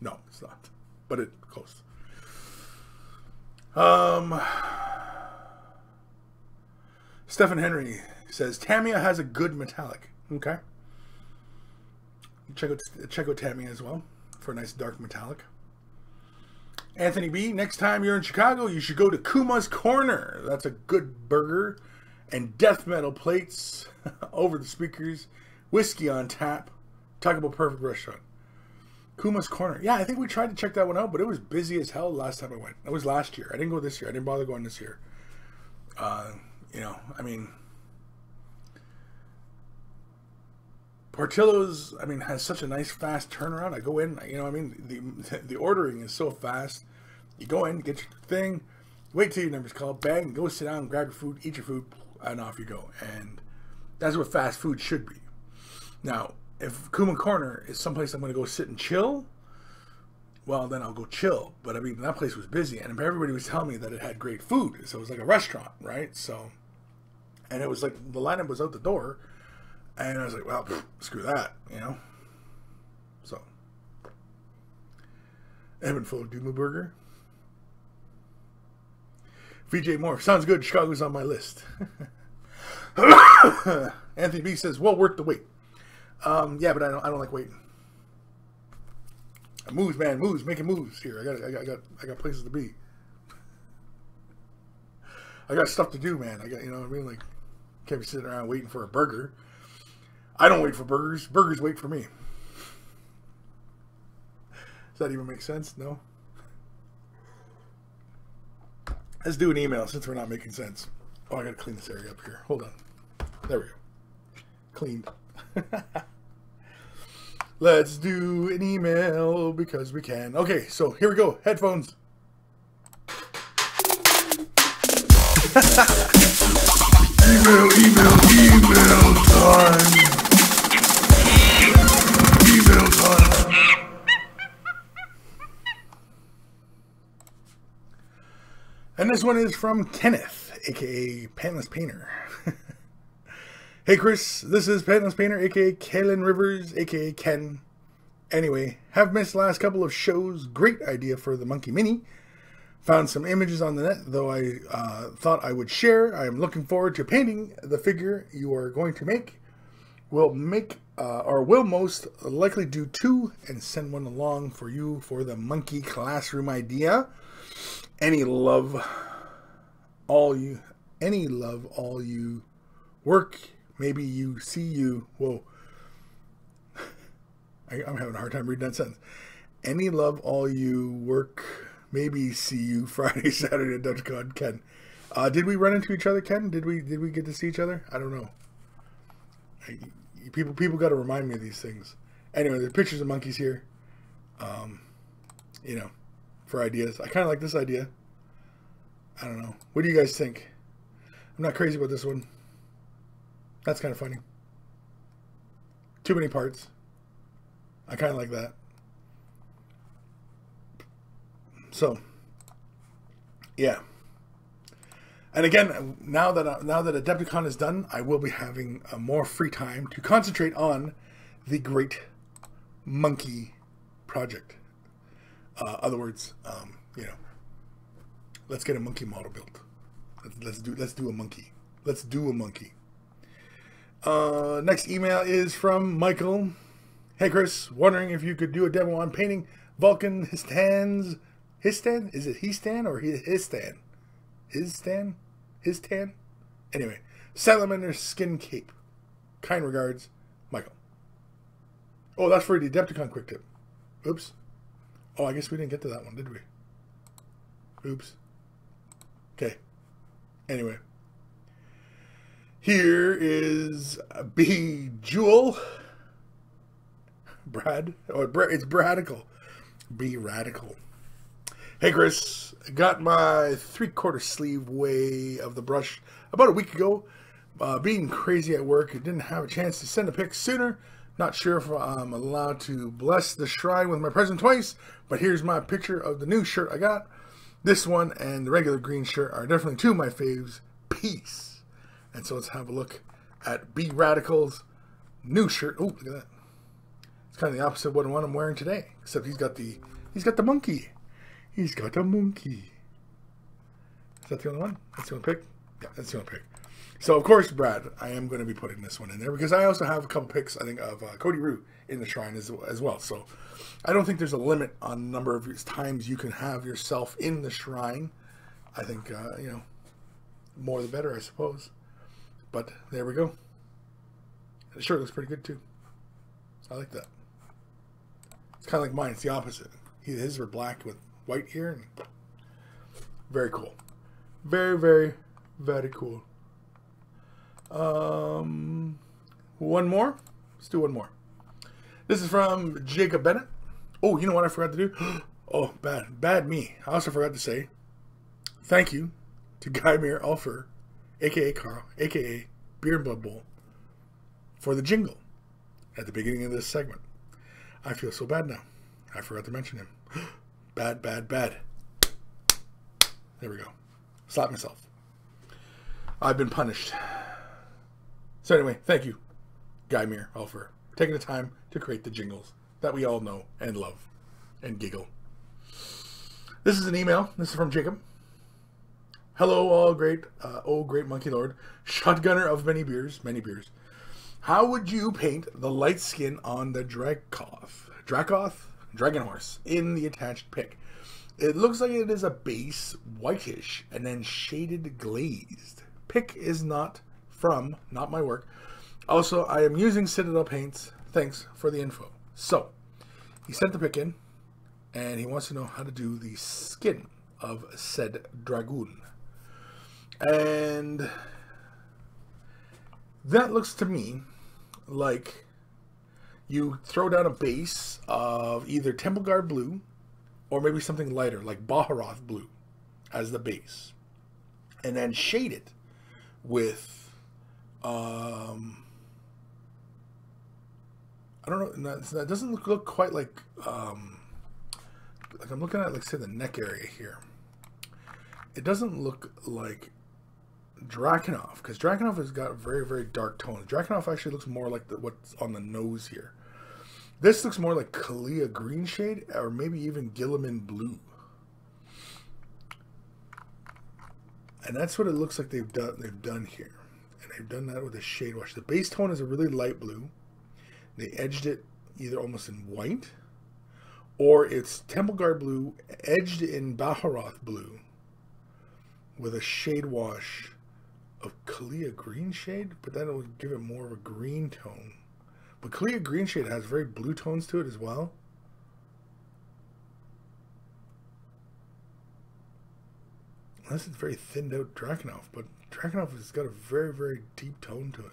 No, it's not. But it's close. Stephen Henry says, Tamiya has a good metallic. Okay. Check out Tamiya as well for a nice dark metallic. Anthony B, next time you're in Chicago, you should go to Kuma's Corner. That's a good burger and death metal plates over the speakers, whiskey on tap. Talk about perfect restaurant. Kuma's Corner. Yeah, I think we tried to check that one out, but it was busy as hell last time I went. It was last year. I didn't go this year. I didn't bother going this year. You know, I mean, Portillo's, I mean, has such a nice fast turnaround. I go in, you know, I mean, the ordering is so fast. You go in, get your thing, wait till your number's called, bang, go sit down, grab your food, eat your food, and off you go. And that's what fast food should be. Now, if Kuma Corner is someplace I'm going to go sit and chill, well, then I'll go chill. But I mean, that place was busy, and everybody was telling me that it had great food. So it was like a restaurant, right? So, and it was like the lineup was out the door, and I was like, well, screw that, you know? So, Evan Full Duma Burger. VJ Moore, sounds good. Chicago's on my list. Anthony B says, well worth the wait. Yeah, but I don't like waiting. Moves, man, moves, making moves here. I got places to be. I got stuff to do, man. I got, you know what I mean? Like, can't be sitting around waiting for a burger. I don't wait for burgers. Burgers wait for me. Does that even make sense? No? Let's do an email since we're not making sense. Oh, I gotta clean this area up here. Hold on. There we go. Cleaned. Let's do an email because we can. Okay, so here we go. Headphones. Email time. Email time. And this one is from Kenneth, aka Pantless Painter. Hey Chris, this is Pantless Painter, aka Kalen Rivers, aka Ken. Anyway, have missed the last couple of shows. Great idea for the Monkey Mini. Found some images on the net, though I thought I would share. I am looking forward to painting the figure you are going to make. We'll most likely do 2 and send one along for you for the monkey classroom idea. Any love, all you work. Maybe you see you. Whoa. I'm having a hard time reading that sentence. Any love, all you work. Maybe see you Friday, Saturday at Adepticon. Ken. Did we run into each other, Ken? Did we get to see each other? I don't know. People got to remind me of these things. Anyway, there's pictures of monkeys here. You know, for ideas. I kind of like this idea. I don't know. What do you guys think? I'm not crazy about this one. That's kind of funny. Too many parts. I kind of like that. So, yeah. And again, now that Adepticon is done, I will be having more free time to concentrate on the Great Monkey project. Other words, you know, let's get a monkey model built. Let's do a monkey. Let's do a monkey. Next email is from Michael. Hey Kris, wondering if you could do a demo on painting Vulcan his stand? Is it he stand or his stand? His stand? His tan? Anyway, salamander skin cape. Kind regards, Michael. Oh, that's for the Adepticon quick tip. Oops. Oh, I guess we didn't get to that one, did we? Oops. Okay. Anyway. Here is B. Jewel. Brad. Oh, it's Bradical. B. Radical. Hey Kris, I got my 3/4 sleeve way of the brush about a week ago. Being crazy at work, I didn't have a chance to send a pic sooner. Not sure if I'm allowed to bless the shrine with my present twice, but here's my picture of the new shirt I got. This one and the regular green shirt are definitely two of my faves. Peace. And so let's have a look at B Radical's new shirt. Oh, look at that. It's kind of the opposite of what I'm wearing today, except he's got the monkey. He's got a monkey. Is that the only one? That's the only pick? Yeah, that's the only pick. So, of course, Brad, I am going to be putting this one in there because I also have a couple picks, I think, of Cody Rue in the shrine as well. So, I don't think there's a limit on the number of times you can have yourself in the shrine. I think, you know, more the better, I suppose. But there we go. The shirt looks pretty good, too. I like that. It's kind of like mine. It's the opposite. His were black with white here. And very cool. Very, very, very cool. One more. Let's do one more. This is from Jacob Bennett. Oh, you know what I forgot to do? Oh, bad me. I also forgot to say thank you to Guymere Alfer, aka Carl, aka Beer and Blood Bowl, for the jingle at the beginning of this segment. I feel so bad now. I forgot to mention him. Bad. There we go. Slap myself. I've been punished. So anyway, thank you, Guymere Alfer, for taking the time to create the jingles that we all know and love and giggle. This is an email. This is from Jacob. Hello, all great, oh great monkey lord, shotgunner of many beers. How would you paint the light skin on the Dragon Horse in the attached pic? It looks like it is a base whitish and then shaded glazed. Pic is not my work. Also, I am using Citadel paints. Thanks for the info. So, he sent the pic in, and he wants to know how to do the skin of said dragoon. And that looks to me like you throw down a base of either Temple Guard blue or maybe something lighter like Baharoth blue as the base, and then shade it with I don't know, that doesn't look quite like I'm looking at, like, say, the neck area here. It doesn't look like Drakenhof, because Drakenhof has got very, very dark tones. Drakenhof actually looks more like what's on the nose here. This looks more like Kalia green shade, or maybe even Gilliman blue. And that's what it looks like they've done here. And they've done that with a shade wash. The base tone is a really light blue. They edged it either almost in white, or it's Temple Guard blue edged in Baharoth blue with a shade wash of Kalia green shade, but then it would give it more of a green tone. But Kalia green shade has very blue tones to it as well. This is very thinned out Drakenhof, but Drakenhof has got a very, very deep tone to it.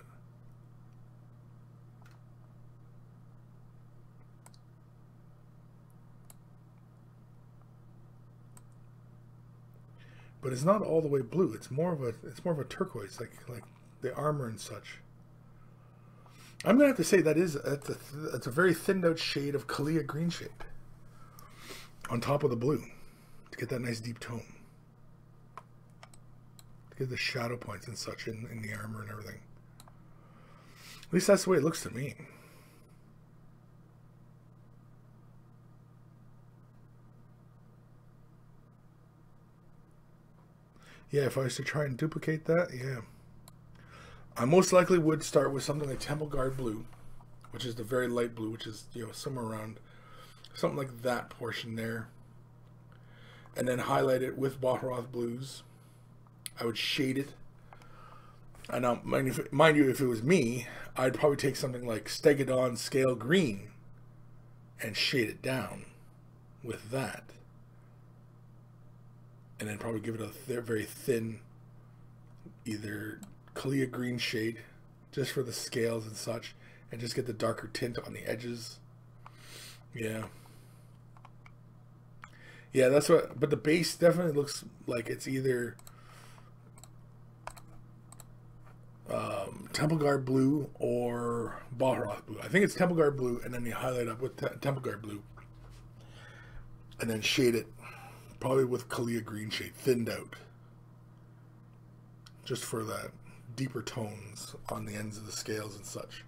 But it's not all the way blue. It's more of a turquoise, like the armor and such. I'm gonna have to say that's a very thinned out shade of Kalia green shade on top of the blue. to get that nice deep tone. To get the shadow points and such in the armor and everything. At least that's the way it looks to me. Yeah, if I was to try and duplicate that, yeah. I most likely would start with something like Temple Guard Blue, which is the very light blue, which is, you know, somewhere around something like that portion there. And then highlight it with Baharoth Blues. I would shade it. And now, mind you, if it was me, I'd probably take something like Stegodon Scale Green and shade it down with that. And then probably give it a very thin, either Kalia green shade, just for the scales and such, and just get the darker tint on the edges. Yeah. Yeah, that's what, but the base definitely looks like it's either Temple Guard Blue or Baharoth Blue. I think it's Temple Guard Blue, and then you highlight up with Temple Guard Blue. And then shade it, probably with Kalia green shade, thinned out. Just for that deeper tones on the ends of the scales and such.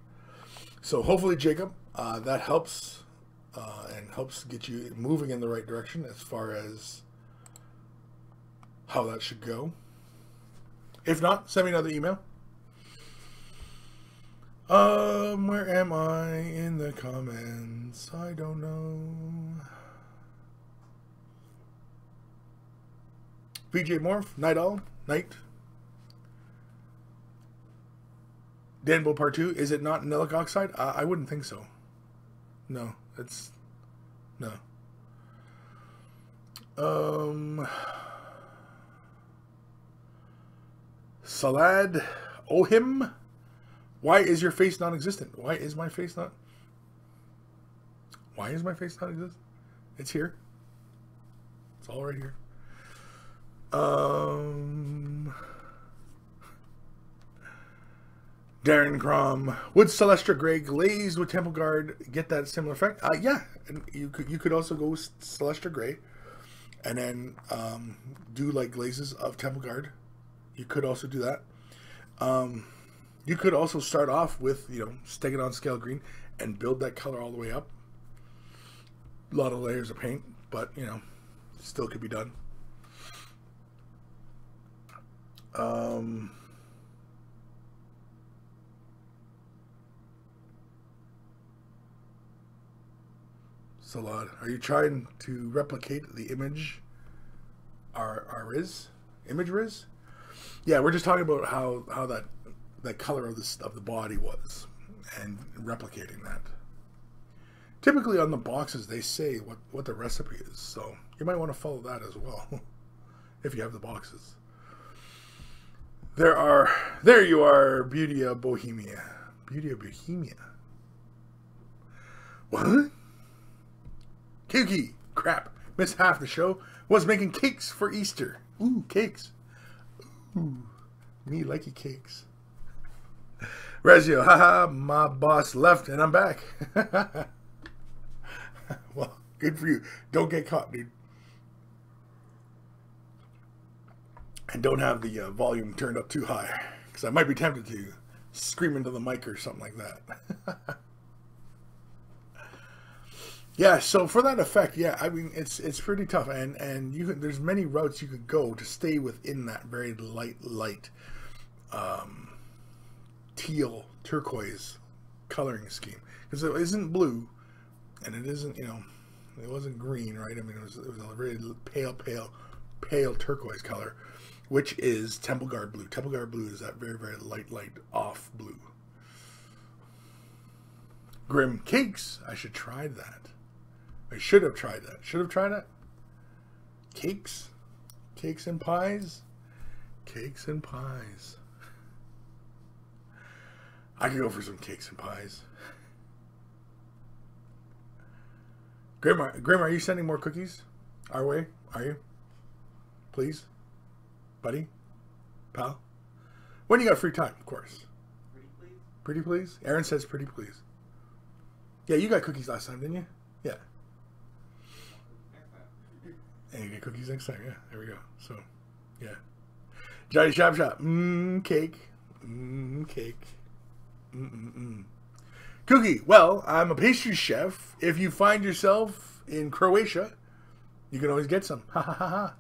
So hopefully, Jacob, that helps and helps get you moving in the right direction as far as how that should go. If not, send me another email. Where am I in the comments? I don't know. VJ Morph, Night Owl, Night. Danbo Part 2, is it not Nelic Oxide? I wouldn't think so. No, it's... No. Salad Ohim, why is your face non-existent? Why is my face not... Why is my face non-existent? It's here. It's all right here. Darren Crom, would Celestra Gray glazed with Temple Guard get that similar effect? Yeah, and you could also go with Celestra Gray, and then do like glazes of Temple Guard. You could also do that. You could also start off with, you know, Stegodon Scale Green and build that color all the way up. A lot of layers of paint, but you know, still could be done. Salad, are you trying to replicate the image? Our Riz? Image Riz? Yeah, we're just talking about how that color of the body was and replicating that. Typically on the boxes they say what the recipe is, so you might want to follow that as well if you have the boxes. There you are, Beauty of Bohemia. Beauty of Bohemia. What? Kiki, crap, missed half the show. Was making cakes for Easter. Ooh, cakes. Ooh, me likey cakes. Rezio, haha, my boss left and I'm back. Well, good for you. Don't get caught, dude. And don't have the volume turned up too high, because I might be tempted to scream into the mic or something like that. Yeah, so for that effect, yeah, I mean it's pretty tough, and there's many routes you could go to stay within that very light teal turquoise coloring scheme, because it isn't blue, and it isn't, you know, it wasn't green, right? I mean it was a very pale turquoise color, which is Temple Guard Blue. Temple Guard Blue is that very light off blue. Grim Cakes, I should try that. I should have tried that. Should have tried that. Cakes? Cakes and pies? Cakes and pies. I could go for some cakes and pies. Grim, are you sending more cookies our way? Are you? Please? Buddy? Pal? When you got free time, of course. Pretty please? Pretty please? Aaron says pretty please. Yeah, you got cookies last time, didn't you? Yeah. And you get cookies next time. Yeah, there we go. So, yeah. Johnny Shop Shop. Cake. Cake. Cookie. Well, I'm a pastry chef. If you find yourself in Croatia, you can always get some. Ha ha ha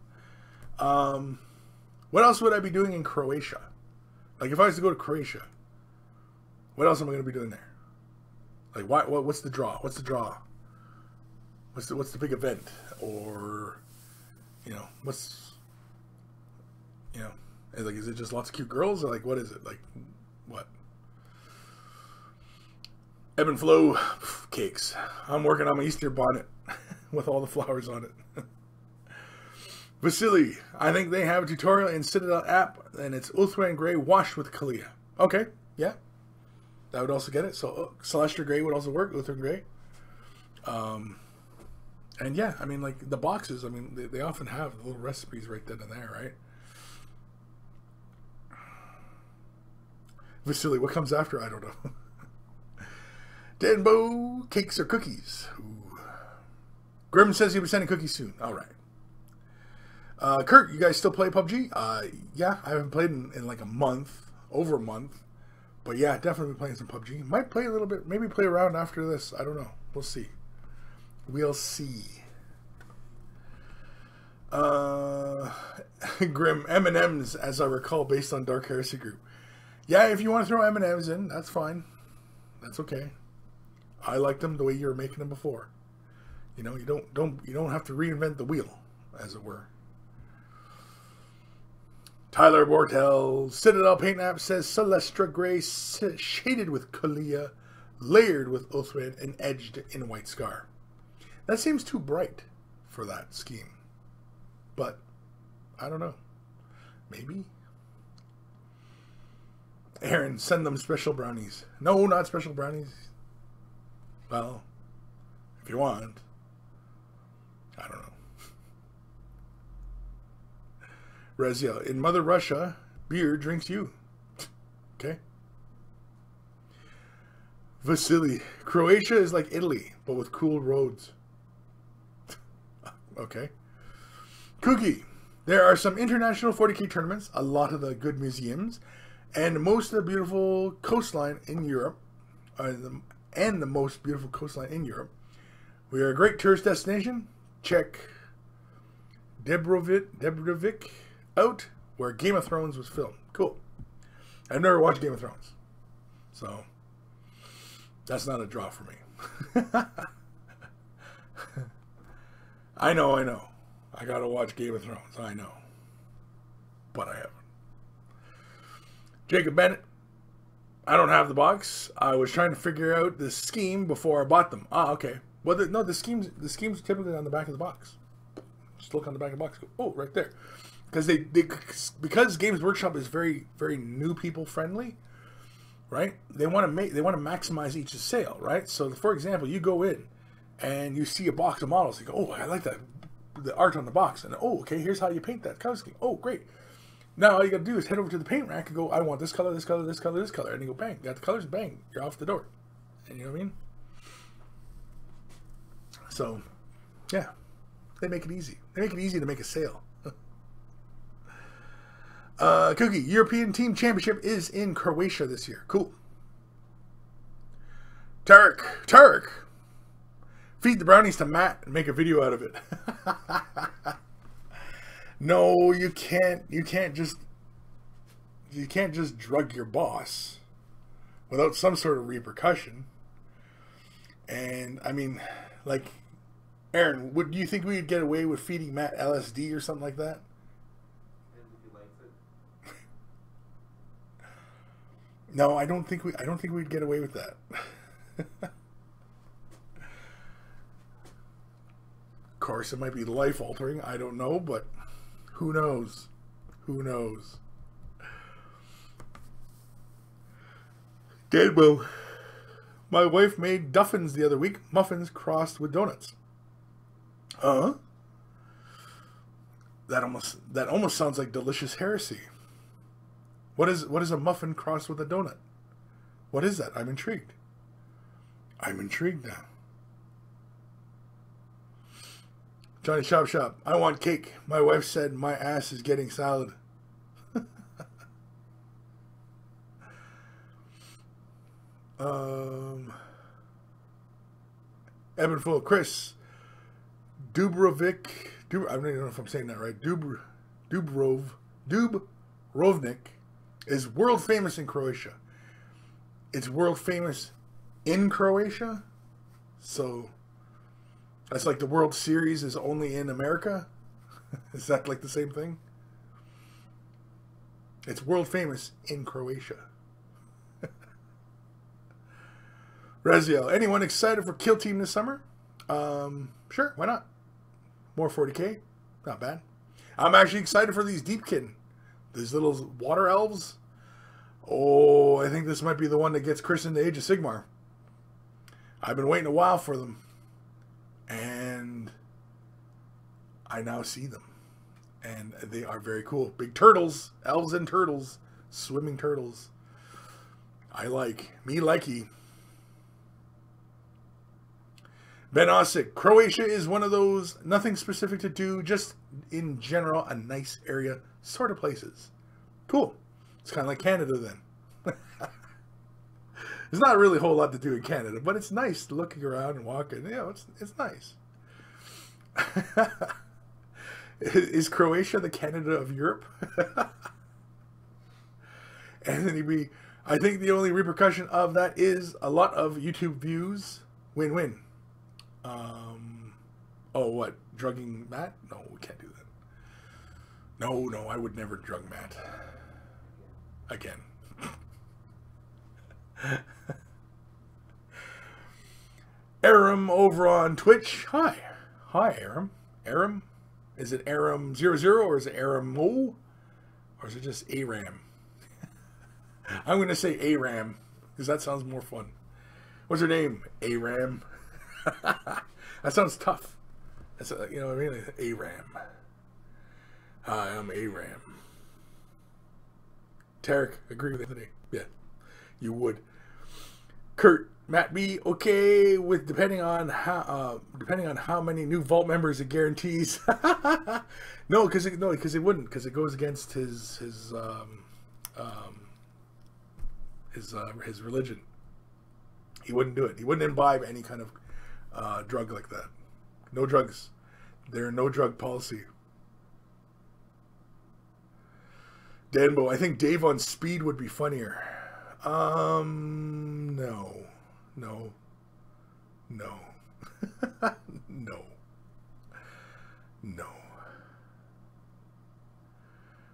ha. What else would I be doing in Croatia? Like, if I was to go to Croatia, what else am I going to be doing there? Like, what's the draw? What's the draw? What's the big event? Or, you know, like, is it just lots of cute girls? Or, like, what is it? Like, what? Ebb and Flow cakes. I'm working on my Easter bonnet with all the flowers on it. Vasily, I think they have a tutorial in Citadel app, and it's Ulthran Grey washed with Kalia. Okay, yeah. That would also get it. So Celestial Grey would also work, Ulthran Grey. And yeah, I mean, like, the boxes, I mean, they often have little recipes right then and there, right? Vasily, what comes after? I don't know. Danbo, cakes or cookies? Ooh. Grim says he'll be sending cookies soon. All right. Kurt, you guys still play PUBG? Yeah, I haven't played in like a month, over a month. But yeah, definitely playing some PUBG. Might play a little bit, maybe play around after this. I don't know. We'll see. We'll see. Grim, M&M's, as I recall, based on Dark Heresy Group. Yeah, if you want to throw M&M's in, that's fine. That's okay. I like them the way you were making them before. You know, you don't have to reinvent the wheel, as it were. Tyler Bortel, Citadel Paint App says Celestra Grey shaded with Kalia, layered with Ulthran, and edged in White Scar. That seems too bright for that scheme. But, I don't know. Maybe? Aaron, send them special brownies. No, not special brownies. Well, if you want. I don't know. Rezia, in Mother Russia, beer drinks you. Okay. Vasily, Croatia is like Italy, but with cool roads. Okay. Cookie, there are some international 40K tournaments, a lot of the good museums, and most of the beautiful coastline in Europe, and the most beautiful coastline in Europe. We are a great tourist destination. Check Debrovik out, where Game of Thrones was filmed. Cool. I've never watched Game of Thrones, so that's not a draw for me. I know. I gotta watch Game of Thrones. I know, but I haven't. Jacob Bennett, I don't have the box. I was trying to figure out the scheme before I bought them. Ah, okay. Well, the scheme's typically on the back of the box. Just look on the back of the box. Go, oh, right there. Because Games Workshop is very, very new people friendly, right? They want to maximize each sale, right? So, for example, you go in and you see a box of models. You go, oh, I like that, the art on the box, and oh, okay, here's how you paint that color scheme. Oh, great. Now all you got to do is head over to the paint rack and go, I want this color, this color, this color, this color, and you go, bang, got the colors, bang, you're off the door. And you know what I mean? So, yeah, they make it easy. They make it easy to make a sale. Cookie, European Team Championship is in Croatia this year. Cool. Tarek, feed the brownies to Matt and make a video out of it. No, you can't. You can't just drug your boss without some sort of repercussion. And I mean, like, Aaron, do you think we'd get away with feeding Matt LSD or something like that? No, I don't think we'd get away with that. Of course, it might be life altering. I don't know, but who knows? Who knows? Deadbo. My wife made duffins the other week. Muffins crossed with donuts. That almost sounds like delicious heresy. What is a muffin crossed with a donut? What is that? I'm intrigued. I'm intrigued now. Johnny Chop Shop. I want cake. My wife said my ass is getting salad. Ebb and Flow. Kris. Dubrovnik. I don't even know if I'm saying that right. Dubrovnik is world famous in Croatia. It's world famous in Croatia. So that's like the World Series is only in America. Is that like the same thing? It's world famous in Croatia. Raziel, anyone excited for Kill Team this summer? Sure, why not? More 40k, not bad. I'm actually excited for these Deepkin, these little water elves. Oh, I think this might be the one that gets Kris in the Age of Sigmar. I've been waiting a while for them, and I now see them, and they are very cool. Big turtles, elves and turtles, swimming turtles. I like, me likey. Ben Osick, Croatia is one of those, nothing specific to do, just in general, a nice area sort of places. Cool. It's kind of like Canada then. There's not really a whole lot to do in Canada, but it's nice looking around and walking. You know, it's nice. Is Croatia the Canada of Europe? Anthony B, I think the only repercussion of that is a lot of YouTube views. Win-win. Oh, what? Drugging Matt? No, we can't do that. No, I would never drug Matt. Again. Aram over on Twitch. Hi, Aram. Aram? Is it Aram00 or is it Aramo? Or is it just Aram? I'm going to say Aram because that sounds more fun. What's her name? Aram. That sounds tough. That's, you know what I mean? Aram. Hi, I'm Aram. Tarek, agree with Anthony. Yeah, you would. Kurt, Matt B, okay with depending on how many new Vault members it guarantees. No, because it wouldn't, because it goes against his religion. He wouldn't do it. He wouldn't imbibe any kind of drug like that. No drugs. There are no drug policy. Danbo, I think Dave on speed would be funnier. No. No. No.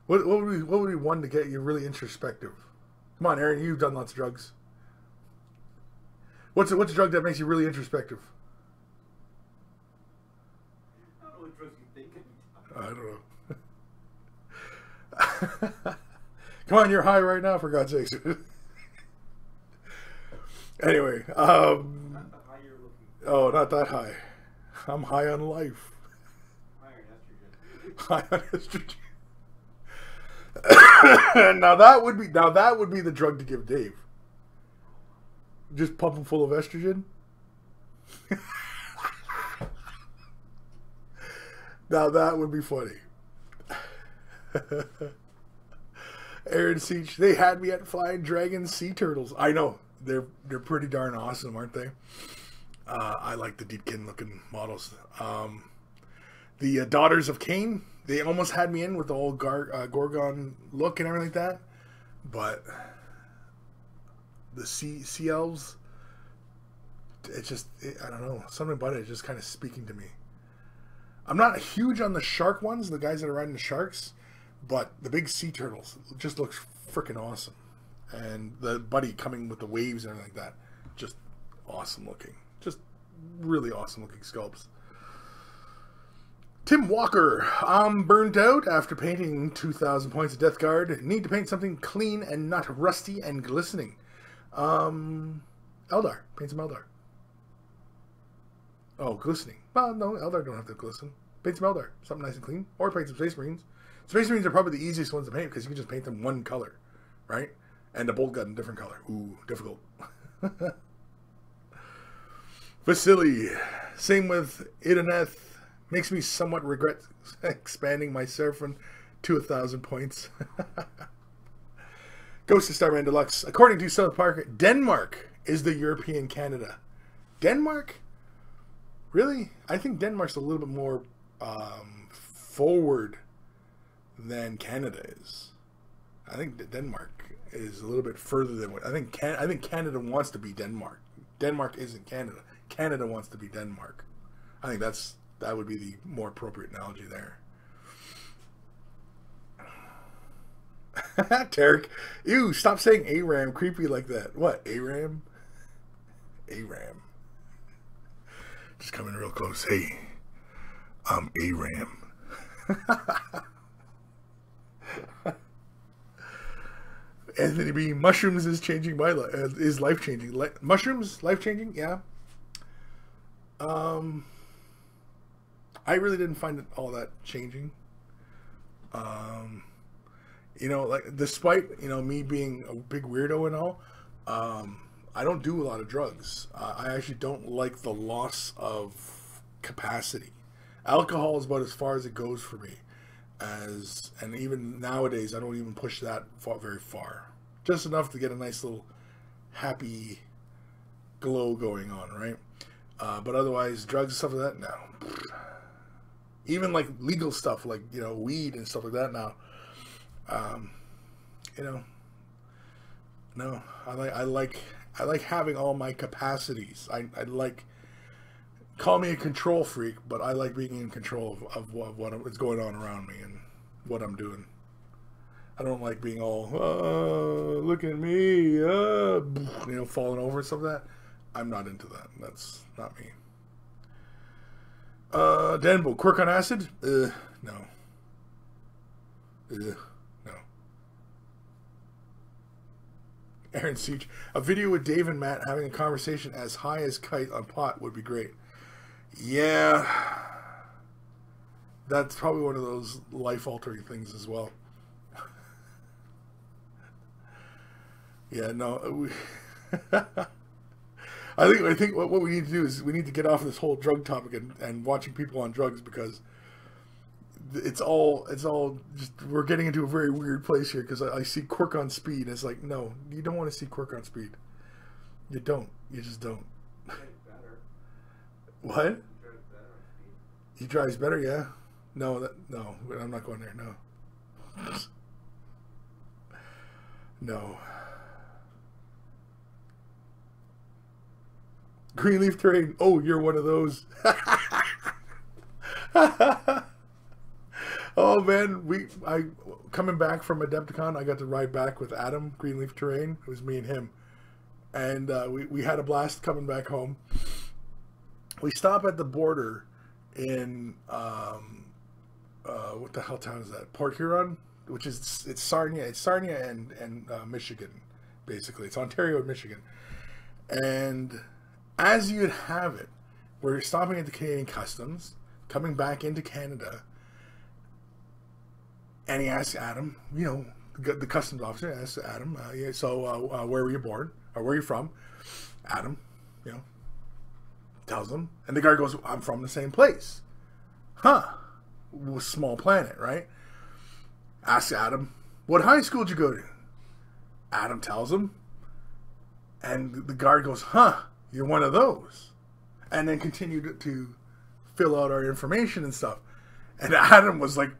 What would we want to get you really introspective? Come on, Aaron, you've done lots of drugs. What's a drug that makes you really introspective? I don't know what drugs you think of. I don't know. Come on, you're high right now, for God's sakes. Anyway, Not the high you're looking for. oh, not that high. I'm high on life. Higher in estrogen. High on estrogen. now that would be the drug to give Dave. Just pump him full of estrogen. Now that would be funny. Aaron Seach, they had me at Flying Dragon Sea Turtles. I know. They're pretty darn awesome, aren't they? I like the Deepkin looking models. The Daughters of Cain, they almost had me in with the old Gorgon look and everything like that. But the sea elves, I don't know. Something about it is just kind of speaking to me. I'm not huge on the shark ones, the guys that are riding the sharks, but the big sea turtles just looks freaking awesome. And the buddy coming with the waves and everything like that, just awesome looking. Just really awesome looking sculpts. Tim Walker, I'm burnt out after painting 2,000 points of Death Guard. Need to paint something clean and not rusty and glistening. Eldar. Paint some Eldar. Oh, glistening. Well, no, Eldar don't have to glisten. Paint some Eldar. Something nice and clean. Or paint some Space Marines. Space Marines are probably the easiest ones to paint because you can just paint them one color. Right? And the bolt gun a different color. Ooh, difficult. Vasily. Same with Idaneth. Makes me somewhat regret expanding my Seraphim to 1,000 points. Ghost of Starman Deluxe. According to South Park, Denmark is the European Canada. Denmark? Really? I think Denmark's a little bit more forward than Canada is. I think Denmark is a little bit further than what I think. Canada wants to be Denmark. Denmark isn't Canada. Canada wants to be Denmark. I think that would be the more appropriate analogy there. Tarek, ew, stop saying ARAM creepy like that. What, ARAM? ARAM. Just coming real close. Hey, I'm ARAM. Anthony B, mushrooms is changing my life. Is life changing? Mushrooms, life changing? Yeah. I really didn't find it all that changing. You know, like, despite, you know, me being a big weirdo and all, I don't do a lot of drugs. I actually don't like the loss of capacity. Alcohol is about as far as it goes for me. And even nowadays, I don't even push that very far. Just enough to get a nice little happy glow going on, right? But otherwise, drugs and stuff like that, no. Even like legal stuff, like, you know, weed and stuff like that now. You know, no, I like having all my capacities. I like, call me a control freak, but I like being in control of what is going on around me and what I'm doing. I don't like being all, look at me, you know, falling over and stuff like that. I'm not into that. That's not me. Danbo, quirk on acid? No. No. Aaron Siege, a video with Dave and Matt having a conversation as high as kite on pot would be great. Yeah. That's probably one of those life-altering things as well. Yeah, no. I think what we need to do is we need to get off this whole drug topic and watching people on drugs, because it's all just, we're getting into a very weird place here, because I see quirk on speed and it's like, no, you don't want to see quirk on speed. You don't. You just don't. What? He drives better, yeah. No, no, I'm not going there. No. No. Greenleaf terrain. Oh, you're one of those. Oh man, coming back from Adepticon, I got to ride back with Adam, Greenleaf terrain. It was me and him, and we had a blast coming back home. We stop at the border in what the hell town is that? Port Huron, which is it's Sarnia. It's Sarnia and Michigan, basically. It's Ontario and Michigan, and as you'd have it, we're stopping at the Canadian Customs, coming back into Canada, and he asks Adam, you know, the customs officer asks Adam, yeah, so where were you born, or where are you from? Adam, you know, tells him, and the guy goes, I'm from the same place. Huh. Small planet, right? Asks Adam, what high school did you go to? Adam tells him, and the guard goes, huh, you're one of those. And then continued to fill out our information and stuff. And Adam was like,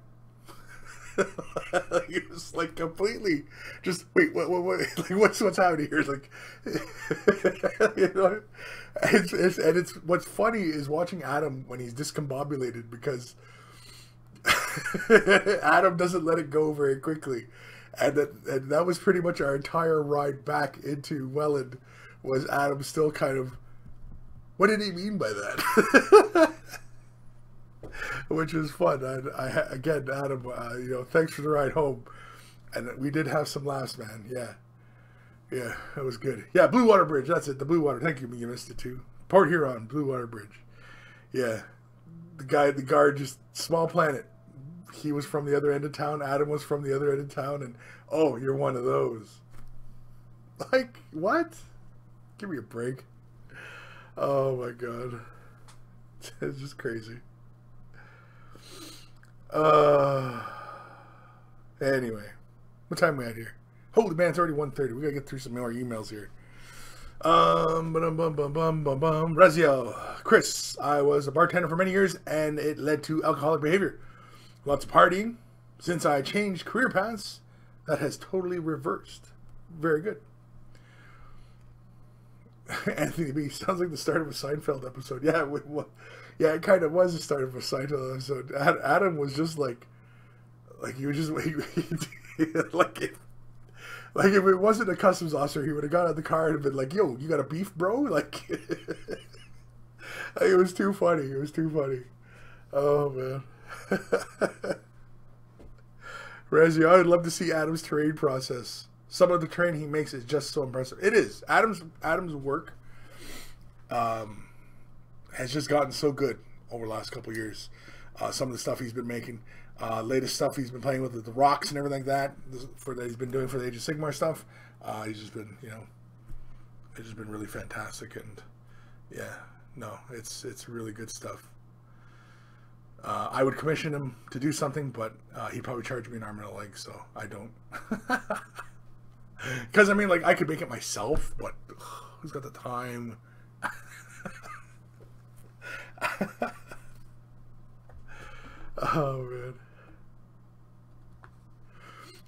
he was like completely just, wait, what like, what's happening here? It's like, you know, it's what's funny is watching Adam when he's discombobulated, because Adam doesn't let it go very quickly. And that was pretty much our entire ride back into Welland, was Adam still kind of, what did he mean by that? Which was fun. Again, Adam, you know, thanks for the ride home. And we did have some laughs, man. Yeah. Yeah, that was good. Yeah, Blue Water Bridge. That's it. The Blue Water. Thank you. You missed it too. Port Huron, Blue Water Bridge. Yeah. The guard, just small planet. He was from the other end of town. Adam was from the other end of town. And, oh, you're one of those. Like, what? Give me a break. Oh, my God. It's just crazy. Anyway, what time are we at here? Holy man, it's already 1:30. We gotta get through some more emails here. Raziel, Kris, I was a bartender for many years, and it led to alcoholic behavior. Lots of partying. Since I changed career paths, that has totally reversed. Very good. Anthony B, sounds like the start of a Seinfeld episode. Yeah, yeah, it kind of was the start of a Seinfeld episode. Adam was just like he was just like if it wasn't a customs officer, he would have got out of the car and been like, "Yo, you got a beef, bro?" Like, it was too funny. It was too funny. Oh man. Reggie, I would love to see Adam's terrain process. Some of the terrain he makes is just so impressive. It is. Adam's work has just gotten so good over the last couple of years. Some of the stuff he's been making, latest stuff he's been playing with the rocks and everything like that, that he's been doing for the Age of Sigmar stuff. He's just been, it's just been really fantastic, and yeah, no, it's really good stuff. I would commission him to do something, but he'd probably charge me an arm and a leg, so I don't. Because I mean, like, I could make it myself, but who's got the time? Oh man.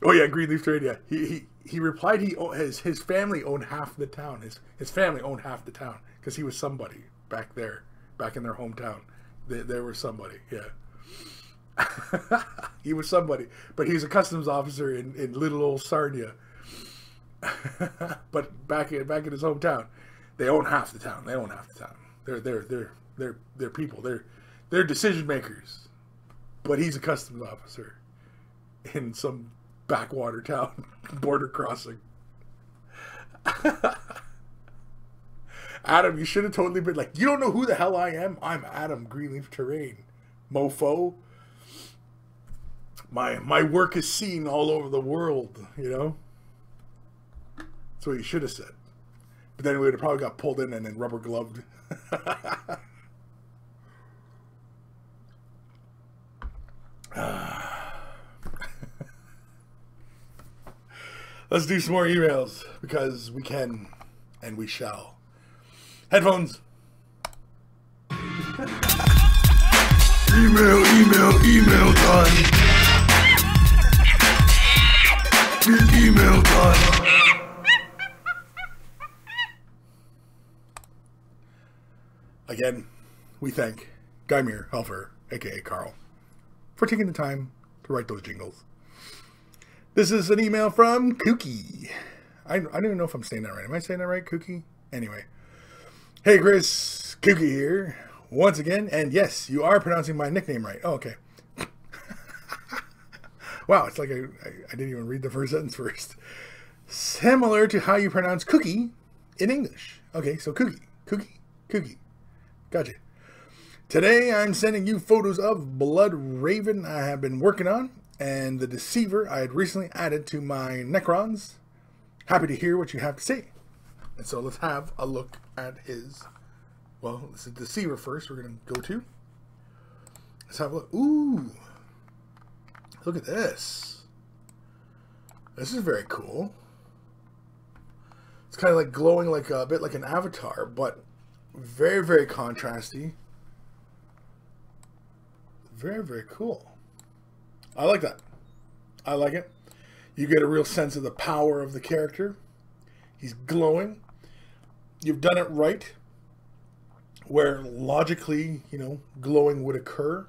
Oh yeah, Greenleaf Trade. Yeah, he replied his family owned half the town. His family owned half the town because he was somebody back there, back in their hometown. There was somebody. Yeah. He was somebody, but he's a customs officer in little old Sarnia. But back in his hometown, they own half the town. They own half the town. They're people. They're decision makers. But he's a customs officer in some backwater town, border crossing. Adam, you should have totally been like, you don't know who the hell I am? I'm Adam Greenleaf Terrain, mofo. My work is seen all over the world, That's what you should have said. But then we would have probably got pulled in and then rubber gloved. Let's do some more emails because we can and we shall. Headphones. Email time. Email time. Again, we thank Guymere Helfer, aka Carl, for taking the time to write those jingles. This is an email from Kookie. I don't even know if I'm saying that right. Am I saying that right, Kookie? Anyway. Hey, Kris. Kookie here. Once again. And yes, you are pronouncing my nickname right. Oh, okay. Wow, it's like I didn't even read the first sentence first. Similar to how you pronounce cookie in English. Okay, so Kookie. Gotcha. Today, I'm sending you photos of Blood Raven I have been working on, and the Deceiver I had recently added to my Necrons. Happy to hear what you have to say. And so let's have a look at his, well, this is Deceiver first we're going to go to. Let's have a look. Ooh. Look at this. This is very cool. It's kind of like glowing like a bit like an avatar, but very, very contrasty. Very, very cool. I like that. I like it. You get a real sense of the power of the character. He's glowing. You've done it right. Where logically, glowing would occur.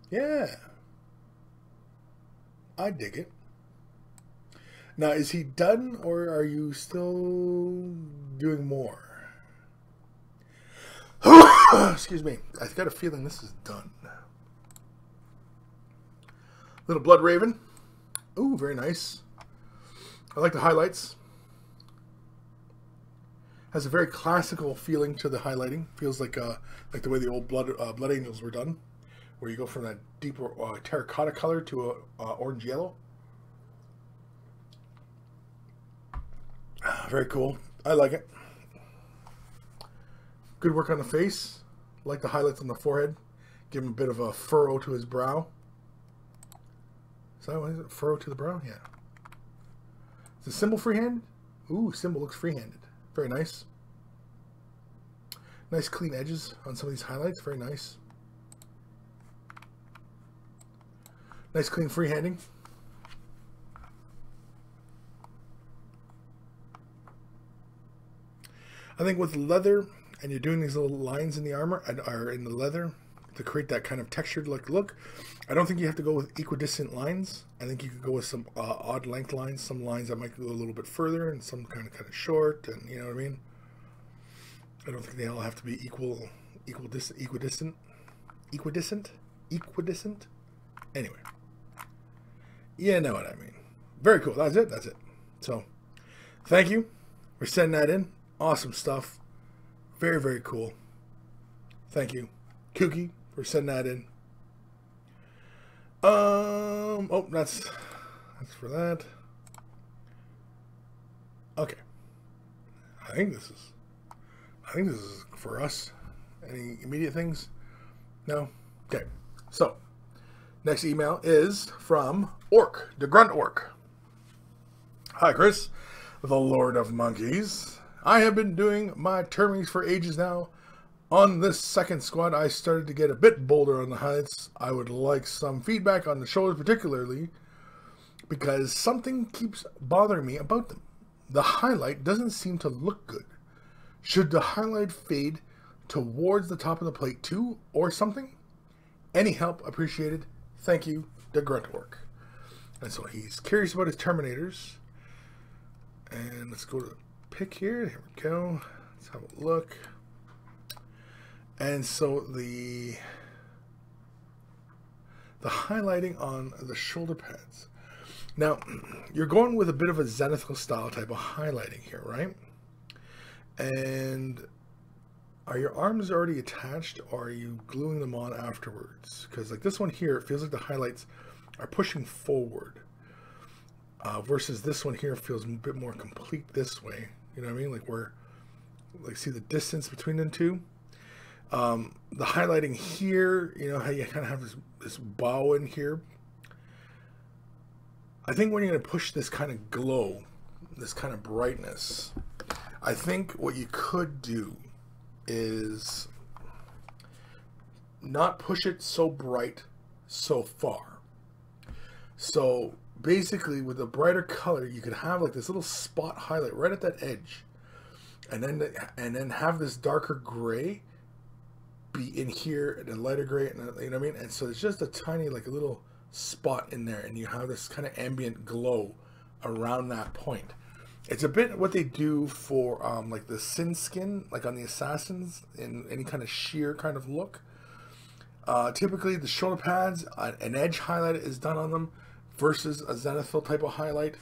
Yeah. I dig it. Now, is he done, or are you still doing more? Excuse me. I got a feeling this is done. Little Blood Raven. Ooh, very nice. I like the highlights. Has a very classical feeling to the highlighting. Feels like the way the old Blood Angels were done, where you go from that deeper terracotta color to a orange yellow. Very cool. I like it. Good work on the face. Like the highlights on the forehead. Give him a bit of a furrow to his brow. Is that what is it? Furrow to the brow? Yeah. Is the symbol freehanded? Ooh, symbol looks freehanded. Very nice. Nice clean edges on some of these highlights. Very nice. Nice clean freehanding. I think with leather, and you're doing these little lines in the armor, or in the leather, to create that kind of textured look, I don't think you have to go with equidistant lines. I think you could go with some odd length lines, some lines that might go a little bit further, and some kind of short, and you know what I mean? I don't think they all have to be equidistant. Anyway. You know what I mean. Very cool. That's it. So, thank you for sending that in. Awesome stuff. Very, very cool. Thank you, Kooky, for sending that in. Oh, that's for that. Okay. I think this is for us. Any immediate things? No? Okay. So, next email is from Orc, the Grunt Orc. Hi, Kris, the Lord of Monkeys. I have been doing my termings for ages now. On this second squad, I started to get a bit bolder on the highlights. I would like some feedback on the shoulders particularly, because something keeps bothering me about them. The highlight doesn't seem to look good. Should the highlight fade towards the top of the plate too, or something? Any help appreciated. Thank you, the Grunt Orc. And so he's curious about his Terminators. And let's go to the pick here. Here we go. Let's have a look. And so the highlighting on the shoulder pads. Now, you're going with a bit of a zenithal style type of highlighting here, right? And are your arms already attached, or are you gluing them on afterwards? Because like this one here, it feels like the highlights are pushing forward. Versus this one here feels a bit more complete this way. You know what I mean? Like see the distance between them two? The highlighting here, you know how you kind of have this bow in here. I think when you're going to push this kind of glow, this kind of brightness, I think what you could do is not push it so bright so far. So basically with a brighter color, you could have like this little spot highlight right at that edge, and then have this darker gray be in here and a lighter gray, and you know what I mean? And so it's just a tiny like a little spot in there, and you have this kind of ambient glow around that point. It's a bit what they do for like the sin skin, like on the assassins, in any kind of sheer kind of look. Typically the shoulder pads, an edge highlight is done on them versus a zenithal type of highlight.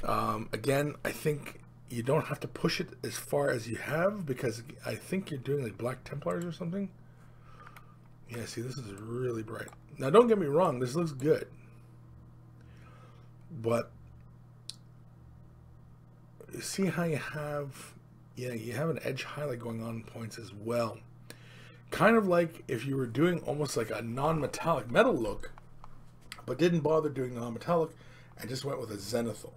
Again, I think you don't have to push it as far as you have, because I think you're doing like Black Templars or something. Yeah, see, this is really bright. Now, don't get me wrong, this looks good. But see how you have, yeah, you have an edge highlight going on points as well. Kind of like if you were doing almost like a non-metallic metal look, but didn't bother doing non-metallic and just went with a zenithal.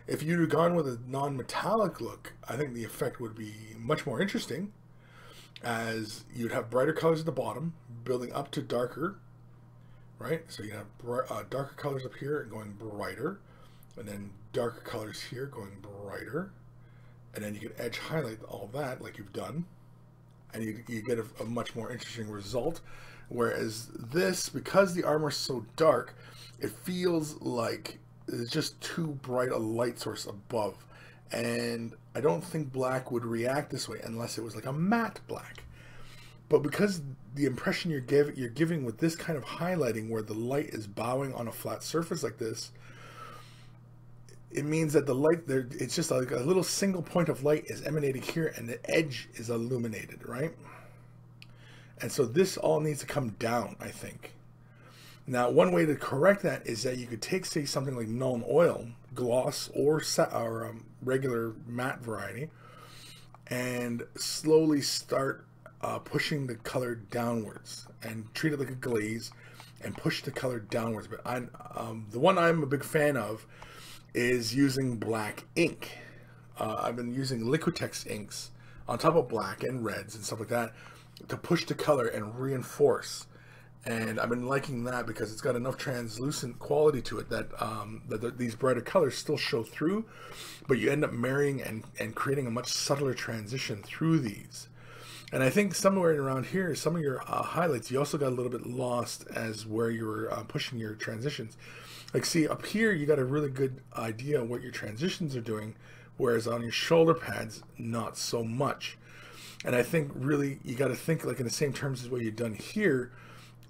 If you'd have gone with a non-metallic look, I think the effect would be much more interesting, as you'd have brighter colors at the bottom, building up to darker, right? So you have darker colors up here and going brighter, and then darker colors here going brighter, and then you can edge highlight all that like you've done, and you get a much more interesting result. Whereas this, because the armor is so dark, it feels like it's just too bright a light source above, and I don't think black would react this way unless it was like a matte black. But because the impression you're giving with this kind of highlighting, where the light is bowing on a flat surface like this, it means that the light there, it's just like a little single point of light is emanating here, and the edge is illuminated, right? And so this all needs to come down, I think. Now, one way to correct that is that you could take, say, something like Null Oil, gloss, or regular matte variety, and slowly start pushing the color downwards and treat it like a glaze and push the color downwards. But the one I'm a big fan of is using black ink. I've been using Liquitex inks on top of black and reds and stuff like that to push the color and reinforce. And I've been liking that because it's got enough translucent quality to it that, these brighter colors still show through, but you end up marrying and creating a much subtler transition through these. And I think somewhere around here, some of your highlights, you also got a little bit lost as where you were pushing your transitions. Like, see, up here, you got a really good idea of what your transitions are doing, whereas on your shoulder pads, not so much. And I think really you got to think like in the same terms as what you've done here,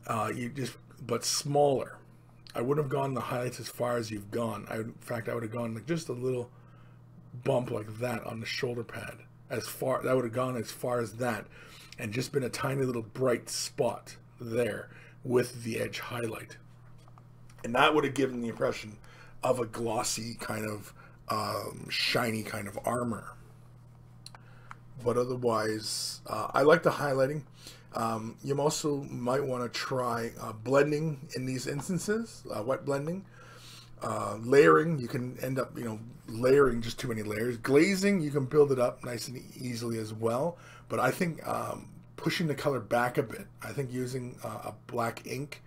but smaller. I wouldn't have gone the highlights as far as you've gone. In fact, I would have gone like just a little bump like that on the shoulder pad. That would have gone as far as that, and just been a tiny little bright spot there with the edge highlight. And that would have given the impression of a glossy kind of shiny kind of armor. But otherwise, I like the highlighting. You also might want to try blending in these instances, wet blending. Layering, you can end up, layering just too many layers. Glazing, you can build it up nice and easily as well. But I think pushing the color back a bit, I think using a black ink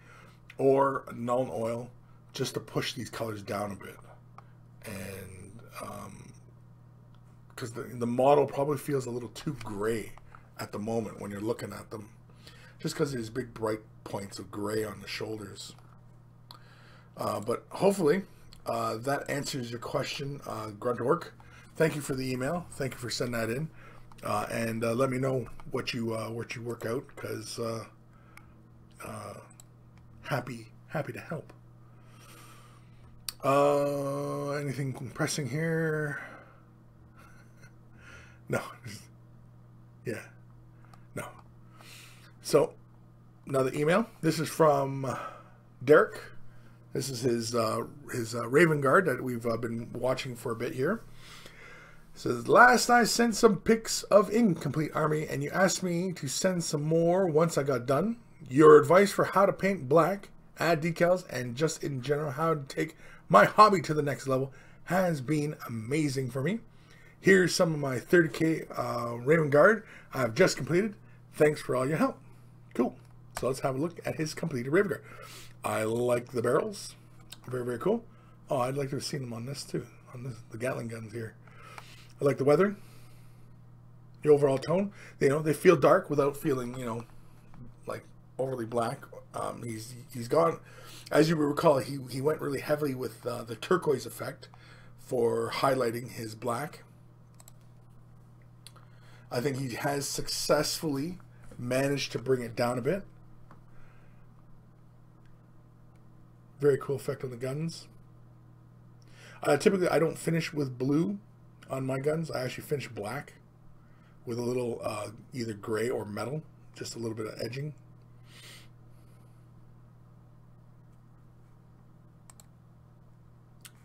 or Nuln Oil just to push these colors down a bit. And because the model probably feels a little too gray at the moment when you're looking at them, just because there's big bright points of gray on the shoulders. But hopefully that answers your question, Gruntork. Thank you for the email. Thank you for sending that in, and let me know what you work out, because happy to help. Anything pressing here? No. Yeah. No. So another email. This is from Derek. This is his Raven Guard that we've been watching for a bit here. It says, last I sent some pics of Incomplete Army, and you asked me to send some more once I got done. Your advice for how to paint black, add decals, and just in general how to take my hobby to the next level has been amazing for me. Here's some of my 30K Raven Guard I've just completed. Thanks for all your help. Cool. So let's have a look at his completed Raven Guard. I like the barrels. Very, very cool. Oh, I'd like to have seen them on this too. On the Gatling guns here. I like the weathering. The overall tone. They feel dark without feeling, like overly black. He's gone, as you recall, he went really heavily with the turquoise effect for highlighting his black. I think he has successfully managed to bring it down a bit. Very cool effect on the guns. Typically, I don't finish with blue on my guns. I actually finish black with a little either gray or metal, just a little bit of edging.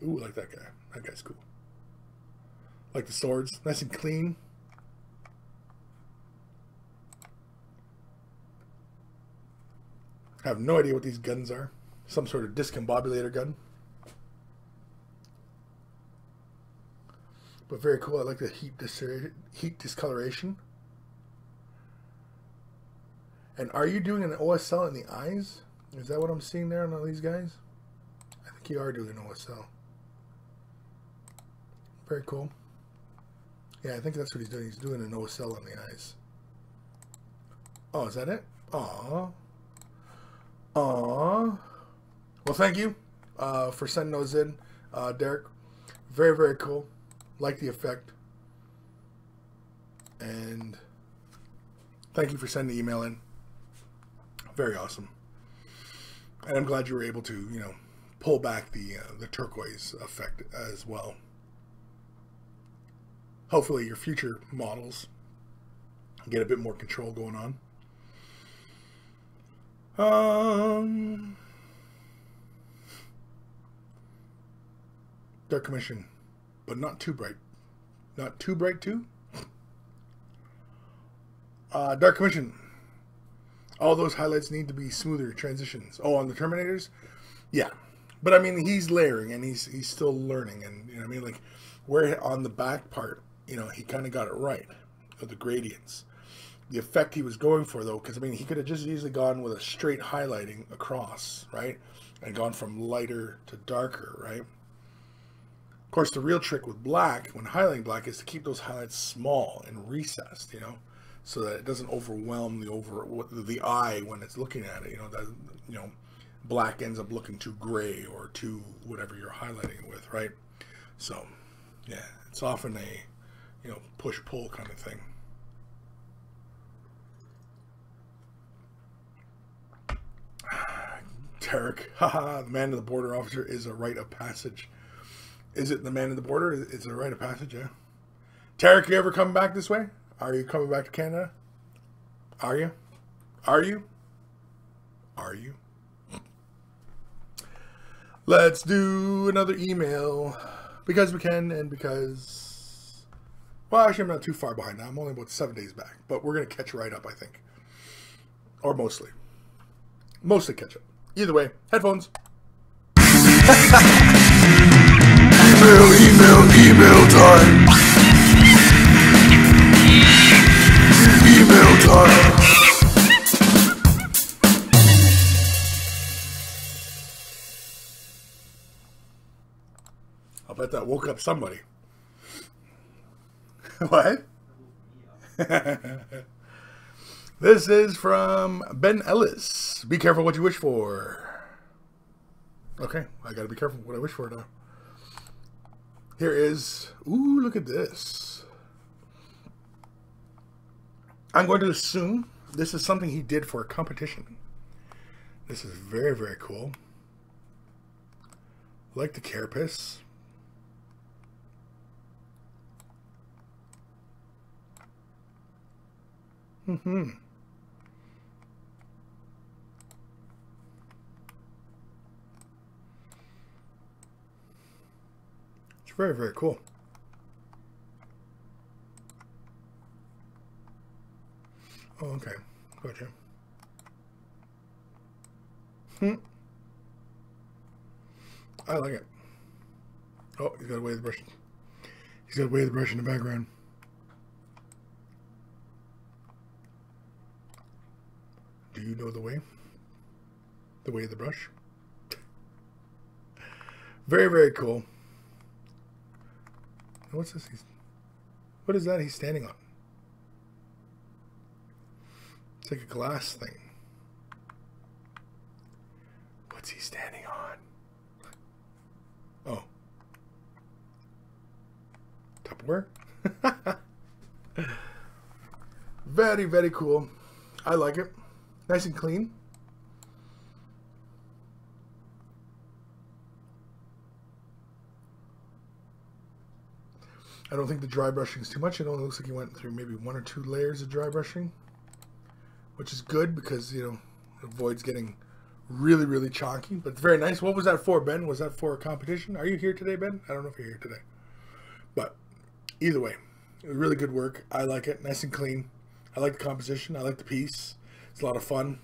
Ooh, I like that guy. That guy's cool. Like the swords, nice and clean. I have no idea what these guns are. Some sort of discombobulator gun. But very cool. I like the heat discoloration. And are you doing an OSL in the eyes? Is that what I'm seeing there on all these guys? I think you are doing an OSL. Very cool. Yeah, I think that's what he's doing. He's doing an OSL on the eyes. Oh, is that it? Aww. Aww. Well, thank you for sending those in, Derek. Very, very cool. Like the effect. And thank you for sending the email in. Very awesome. And I'm glad you were able to, pull back the turquoise effect as well. Hopefully your future models get a bit more control going on. Dark Commission, but not too bright. Not too bright too? Dark Commission. All those highlights need to be smoother transitions. Oh, on the Terminators? Yeah. But I mean, he's layering and he's still learning. And, you know what I mean? Like, where on the back part, you know, he kind of got it right. With the gradients. The effect he was going for, though, because, I mean, he could have just easily gone with a straight highlighting across, right? And gone from lighter to darker, right? Of course, the real trick with black, when highlighting black, is to keep those highlights small and recessed, you know? So that it doesn't overwhelm the eye when it's looking at it. You know, that, you know, black ends up looking too gray or too whatever you're highlighting it with, right? So, yeah, it's often a, you know, push-pull kind of thing. Tarek, haha, the man of the border officer is a rite of passage. Is it the man of the border? Is it a rite of passage, yeah? Tarek, you ever come back this way? Are you coming back to Canada? Are you? Are you? Are you? Let's do another email. Because we can and because... Well, actually, I'm not too far behind now. I'm only about 7 days back. But we're going to catch right up, I think. Or mostly. Mostly catch up. Either way, headphones. Email time. Email time. I'll bet that woke up somebody. What? This is from Ben Ellis. Be careful what you wish for. Okay, I gotta be careful what I wish for now. Here is, ooh, look at this. I'm going to assume this is something he did for a competition. This is very, very cool. Like the carapace. Mm-hmm. It's very, very cool. Oh, okay. Gotcha. I like it. Oh, he's got to weigh the brush. He's got to weigh the brush in the background. Do you know the way? The way of the brush? Very, very cool. What's this? What is that he's standing on? It's like a glass thing. What's he standing on? Oh. Tupperware? Very, very cool. I like it. Nice and clean. I don't think the dry brushing is too much. It only looks like he went through maybe 1 or 2 layers of dry brushing, which is good because, you know, it avoids getting really, really chalky. But it's very nice. What was that for, Ben? Was that for a competition? Are you here today, Ben? I don't know if you're here today. But either way, it was really good work. I like it. Nice and clean. I like the composition. I like the piece. It's a lot of fun.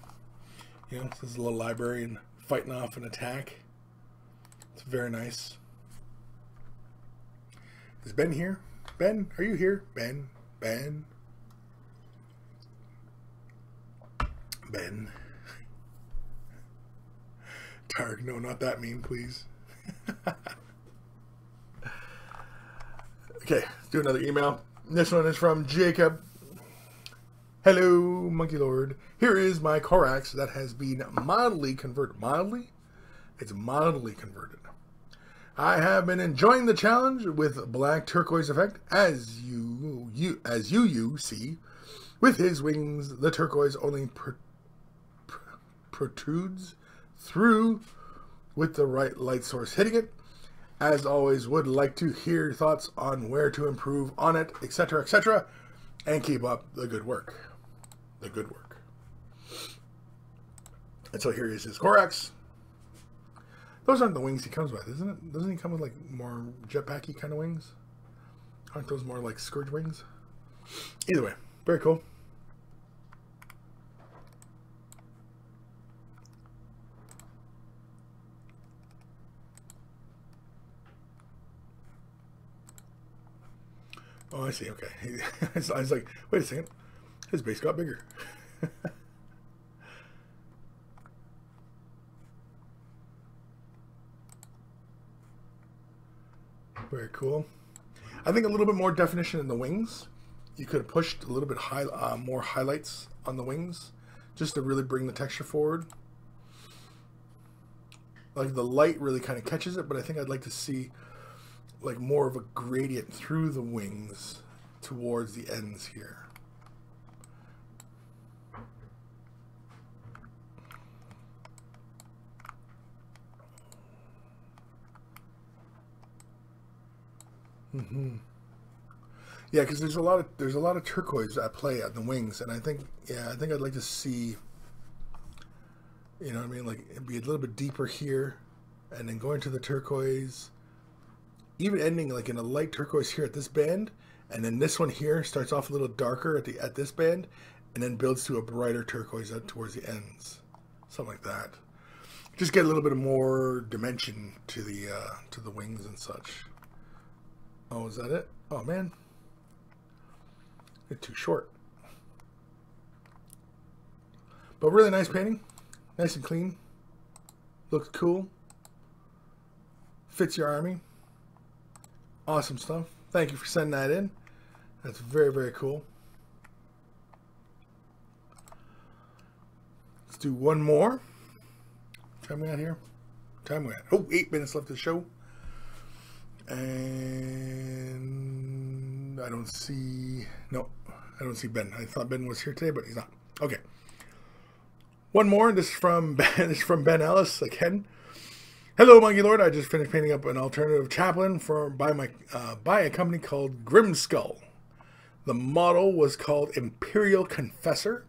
You know, this is a little librarian fighting off an attack. It's very nice. Is Ben here? Ben, are you here? Ben? Ben? Ben? Tarek, no, not that meme, please. Okay, let's do another email. This one is from Jacob. Hello, Monkey Lord. Here is my Corax that has been mildly converted. Mildly? It's mildly converted. I have been enjoying the challenge with black turquoise effect, as you see. With his wings, the turquoise only protrudes through with the right light source hitting it. As always, would like to hear thoughts on where to improve on it, etc., and keep up the good work. The good work. And so here is his Corax. Those aren't the wings he comes with, isn't it? Doesn't he come with like more jetpacky kind of wings? Aren't those more like Scourge wings? Either way, very cool. Oh, I see. Okay. I was like, wait a second. His base got bigger. Very cool. I think a little bit more definition in the wings. You could have pushed a little bit more highlights on the wings just to really bring the texture forward. Like the light really kind of catches it, but I think I'd like to see like more of a gradient through the wings towards the ends here. Yeah, because there's a lot of turquoise at play at the wings, and I think I'd like to see, you know what I mean, like it'd be a little bit deeper here, and then going to the turquoise, even ending like in a light turquoise here at this band, and then this one here starts off a little darker at this band, and then builds to a brighter turquoise out towards the ends, something like that. Just get a little bit of more dimension to the wings and such. Oh, is that it? Oh man, it's too short. But really nice painting, nice and clean. Looks cool. Fits your army. Awesome stuff. Thank you for sending that in. That's very, very cool. Let's do one more. Time we at here? Time we at? Oh, 8 minutes left of the show. And I don't see... No, I don't see Ben. I thought Ben was here today, but he's not. Okay. One more. This is from Ben Ellis again. Hello, Monkey Lord. I just finished painting up an alternative chaplain by a company called Grimskull. The model was called Imperial Confessor.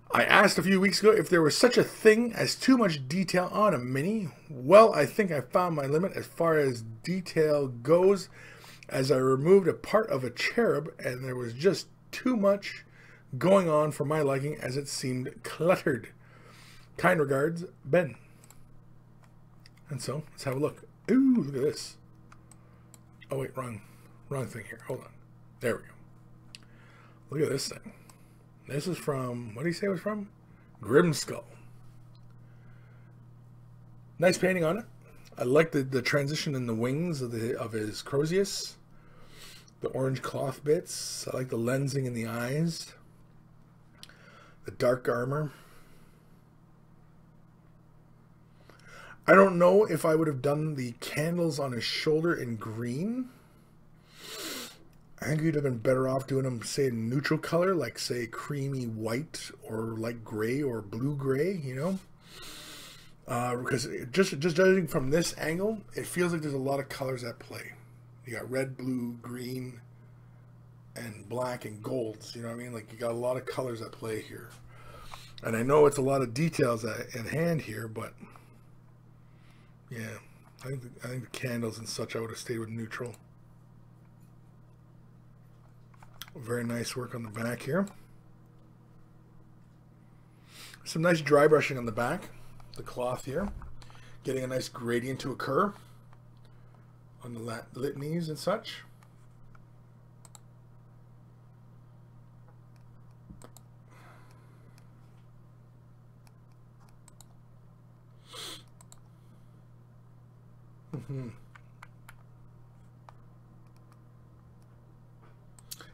I asked a few weeks ago if there was such a thing as too much detail on a mini. Well, I think I found my limit as far as detail goes, as I removed a part of a cherub and there was just too much going on for my liking as it seemed cluttered. Kind regards, Ben. And so, let's have a look. Ooh, look at this. Oh wait, wrong thing here. Hold on. There we go. Look at this thing. This is from, what did he say it was from? Grimskull. Nice painting on it. I like the transition in the wings of his Crozius. The orange cloth bits. I like the lensing in the eyes. The dark armor. I don't know if I would have done the candles on his shoulder in green. I think you'd have been better off doing them, say, in neutral color, like, say, creamy white or light gray or blue-gray, you know? Because just judging from this angle, it feels like there's a lot of colors at play. You got red, blue, green, and black and golds, you know what I mean? Like, you got a lot of colors at play here. And I know it's a lot of details at hand here, but, yeah, I think the candles and such, I would have stayed with neutral. Very nice work on the back here. Some nice dry brushing on the back, the cloth here. Getting a nice gradient to occur on the litanies and such.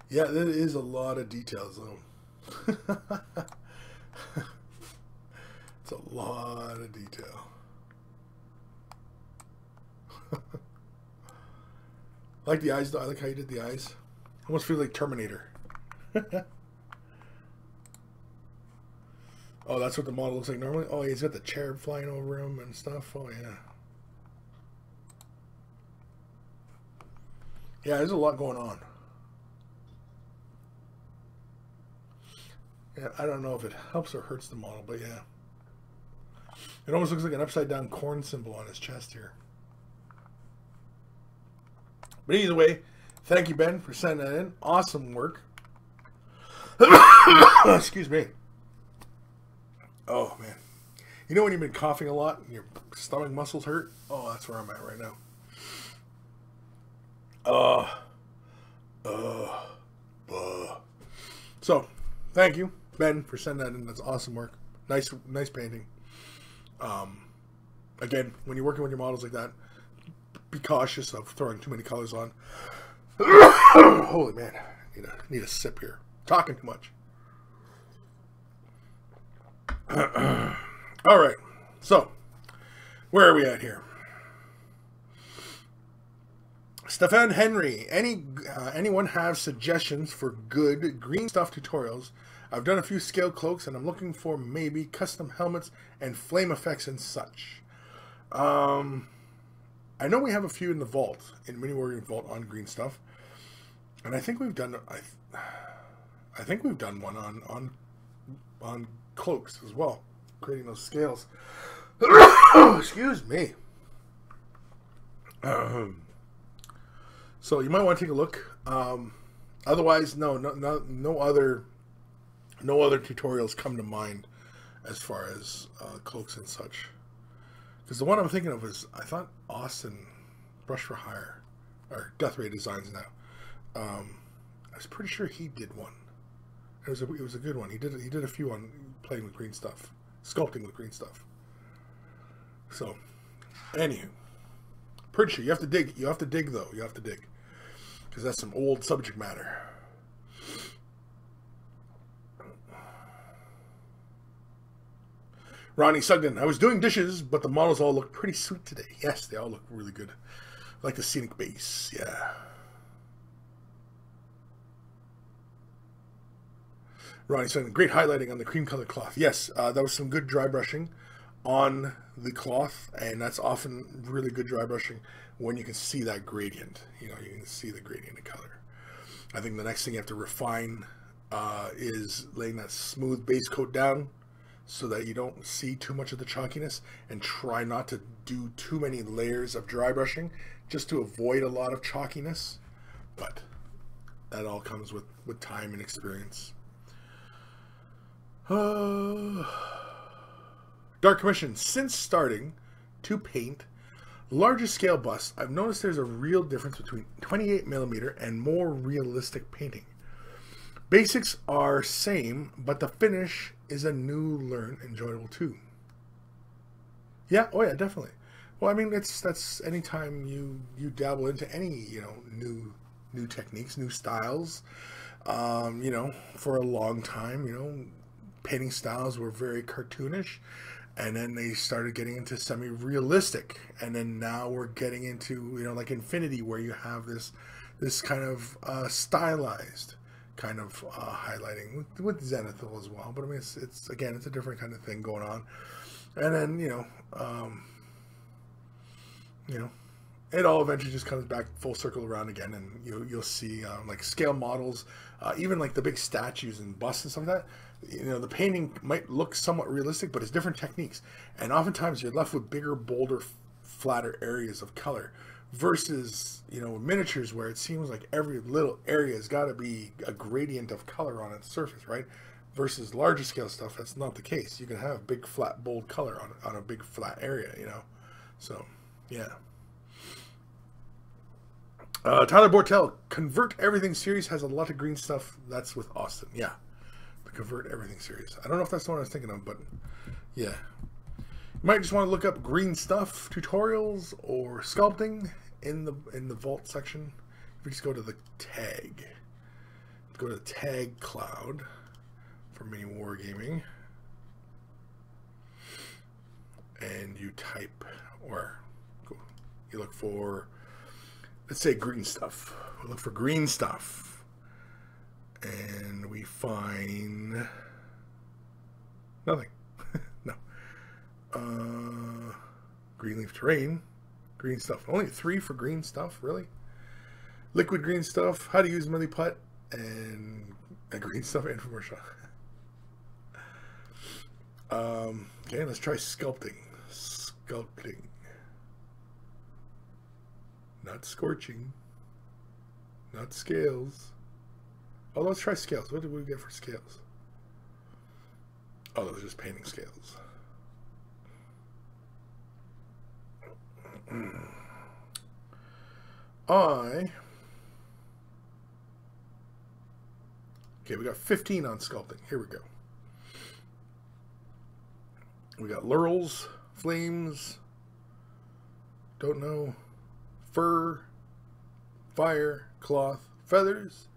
Yeah, there is a lot of details, though. It's a lot of detail. I like the eyes, though. I like how you did the eyes. Almost feel like Terminator. Oh, that's what the model looks like normally? Oh, he's got the cherub flying over him and stuff. Oh, yeah. Yeah, there's a lot going on. Yeah, I don't know if it helps or hurts the model, but yeah. It almost looks like an upside down corn symbol on his chest here. But either way, thank you, Ben, for sending that in. Awesome work. Excuse me. Oh, man. You know when you've been coughing a lot and your stomach muscles hurt? Oh, that's where I'm at right now. So, thank you, Ben, for sending that in. That's awesome work. Nice painting. Again, when you're working with your models like that, be cautious of throwing too many colors on. Holy man, need a sip here. Talking too much. All right, so where are we at here? Stefan Henry, anyone have suggestions for good green stuff tutorials? I've done a few scale cloaks and I'm looking for maybe custom helmets and flame effects and such. I know we have a few in the vault, in Mini Warrior Vault on green stuff, and I think we've done I think we've done one on cloaks as well, creating those scales. Excuse me. So you might want to take a look. Otherwise, no other tutorials come to mind as far as cloaks and such. Because the one I'm thinking of is, I thought Austin Brush for Hire, or Death Ray Designs now. I was pretty sure he did one. It was a good one. He did a few on playing with green stuff, sculpting with green stuff. So, anywho, pretty sure you have to dig. You have to dig though. You have to dig, because that's some old subject matter. Ronnie Sugden, I was doing dishes, but the models all look pretty sweet today. Yes, they all look really good. I like the scenic base, yeah. Ronnie Sugden, great highlighting on the cream colored cloth. Yes, that was some good dry brushing on the cloth, and that's often really good dry brushing when you can see that gradient. You can see the gradient of color. I think the next thing you have to refine is laying that smooth base coat down, so that you don't see too much of the chalkiness, and try not to do too many layers of dry brushing just to avoid a lot of chalkiness. But that all comes with time and experience. Dark Commission, since starting to paint larger scale busts, I've noticed there's a real difference between 28mm and more realistic painting. Basics are same, but the finish is a new learn enjoyable too. Yeah, oh yeah, definitely. Well, I mean, that's anytime you dabble into any new techniques, new styles. For a long time, painting styles were very cartoonish, and then they started getting into semi-realistic, and then now we're getting into like Infinity, where you have this kind of stylized kind of highlighting with zenithal as well. But I mean, it's again, it's a different kind of thing going on. And then it all eventually just comes back full circle around again, and you'll see like scale models, even like the big statues and busts and stuff like that. The painting might look somewhat realistic, but it's different techniques, and oftentimes you're left with bigger, bolder, flatter areas of color. Versus, miniatures, where it seems like every little area has got to be a gradient of color on its surface, right? Versus larger scale stuff, that's not the case. You can have big, flat, bold color on a big, flat area, So, yeah. Tyler Bortel, Convert Everything series has a lot of green stuff. That's with Austin, yeah. The Convert Everything series. I don't know if that's the one I was thinking of, but yeah. You might just want to look up green stuff tutorials or sculpting in the vault section. If you just go to the tag, go to the tag cloud for Mini Wargaming, and you type, or you look for, let's say, green stuff. We look for green stuff, and we find nothing. No. Greenleaf terrain, green stuff. Only 3 for green stuff, really? Liquid green stuff, how to use milliput, and a green stuff infomercial. Okay, let's try sculpting. Sculpting. Not scorching. Not scales. Oh, let's try scales. What did we get for scales? Oh, that was just painting scales. I Okay, we got 15 on sculpting. Here we go. We got laurels, flames, don't know, fur, fire, cloth, feathers,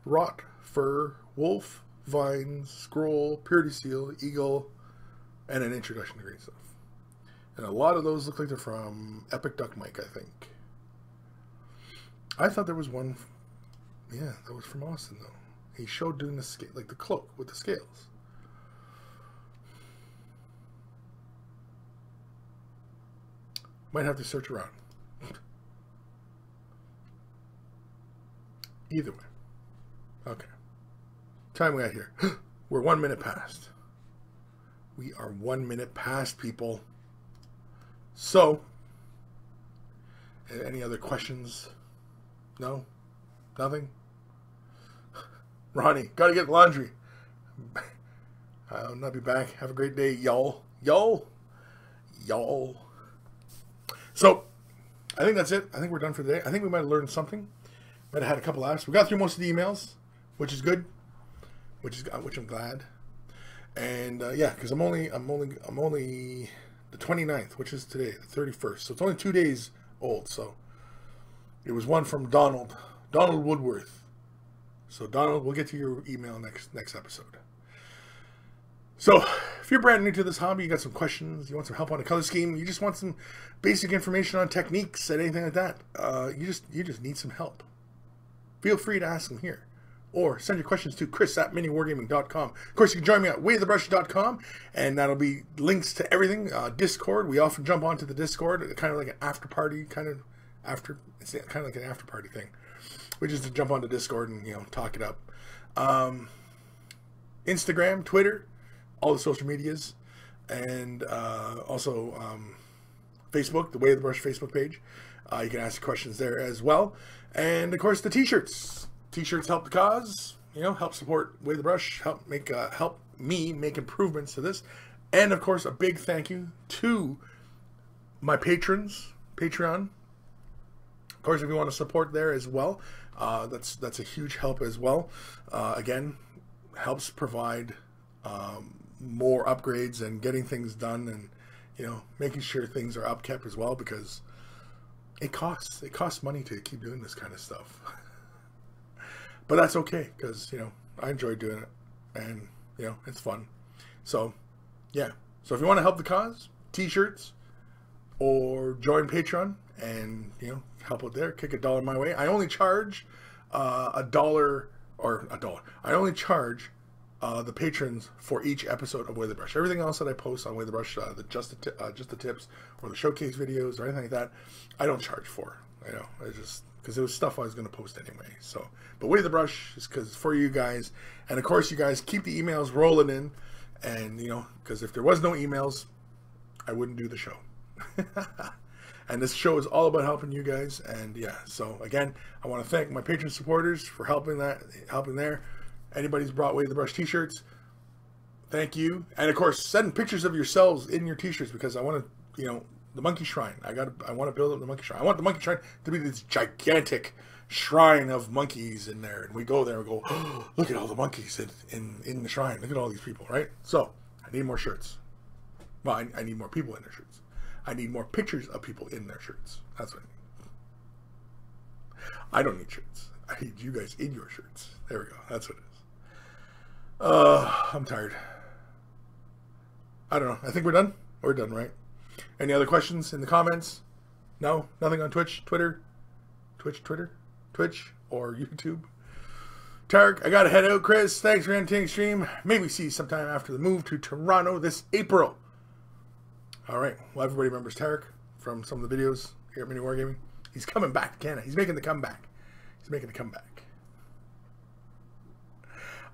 rot, fur, wolf, vines, scroll, purity seal, eagle, and an introduction to green stuff. And a lot of those look like they're from Epic Duck Mike, I think. I thought there was one, yeah, that was from Austin though. He showed doing the scale, like the cloak with the scales. Might have to search around. Either way. Okay. Time we got here. We're 1 minute past. We are 1 minute past, people. So, any other questions? No? Nothing? Ronnie, gotta get laundry. I'll not be back. Have a great day, y'all. Y'all. Y'all. So, I think that's it. I think we're done for today. I think we might have learned something. Might have had a couple laughs. We got through most of the emails, which is good. Which I'm glad. And yeah, because I'm only the 29th, which is today, the 31st. So it's only 2 days old. So it was one from Donald Woodworth. So Donald, we'll get to your email next episode. So if you're brand new to this hobby, you got some questions, you want some help on a color scheme, you just want some basic information on techniques and anything like that, you just need some help. Feel free to ask them here. Or send your questions to Kris@miniwargaming.com. Of course, you can join me at waythebrush.com, and that'll be links to everything. Discord, we often jump onto the Discord, kind of like an after party, it's kind of like an after party thing. We just jump onto Discord and, talk it up. Instagram, Twitter, all the social medias, and also Facebook, the Way of the Brush Facebook page. You can ask questions there as well. And, of course, the t-shirts. T-shirts help the cause, help support Way of the Brush, help me make improvements to this. And, of course, a big thank you to my patrons, Patreon. Of course, if you want to support there as well, that's a huge help as well. Again, helps provide more upgrades and getting things done, and making sure things are upkept as well, because it costs money to keep doing this kind of stuff. But that's okay, because I enjoy doing it, and it's fun. So yeah, so if you want to help the cause, t-shirts, or join Patreon and help out there, kick $1 my way. I only charge $1 or $1. I only charge the patrons for each episode of Way the Brush. Everything else that I post on Way the Brush, just the tips or the showcase videos or anything like that, I don't charge for. I just, because it was stuff I was going to post anyway. So, but Way the Brush is because for you guys, and of course you guys keep the emails rolling in, and because if there was no emails, I wouldn't do the show. And this show is all about helping you guys. And yeah, so again, I want to thank my patron supporters for helping there. Anybody's brought Way the Brush t-shirts, thank you. And of course, send pictures of yourselves in your t-shirts, because I want to, the monkey shrine. I want to build up the monkey shrine. I want the monkey shrine to be this gigantic shrine of monkeys in there. And we go there and go, oh, look at all the monkeys in the shrine. Look at all these people, right? So I need more shirts. Well, I need more people in their shirts. I need more pictures of people in their shirts. That's what I need. I don't need shirts. I need you guys in your shirts. There we go. That's what it is. I'm tired. I don't know. I think we're done. We're done, right? Any other questions in the comments? No? Nothing on Twitch, Twitter, or YouTube? Tarek, I gotta head out. Kris, thanks for entertaining stream. Maybe see you sometime after the move to Toronto this April. Alright, well, everybody remembers Tarek from some of the videos here at Mini Wargaming. He's coming back to Canada. He's making the comeback.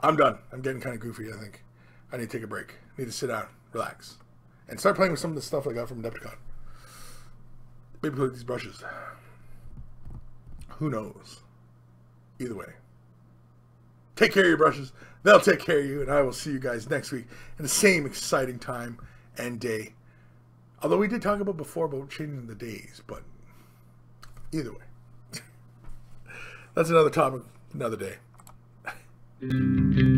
I'm done. I'm getting kind of goofy, I think. I need to take a break. I need to sit down, relax, and start playing with some of the stuff I got from Adepticon. Maybe play with these brushes. Who knows? Either way. Take care of your brushes. They'll take care of you, and I will see you guys next week in the same exciting time and day. Although we did talk about before about changing the days, but either way. That's another topic, another day. it.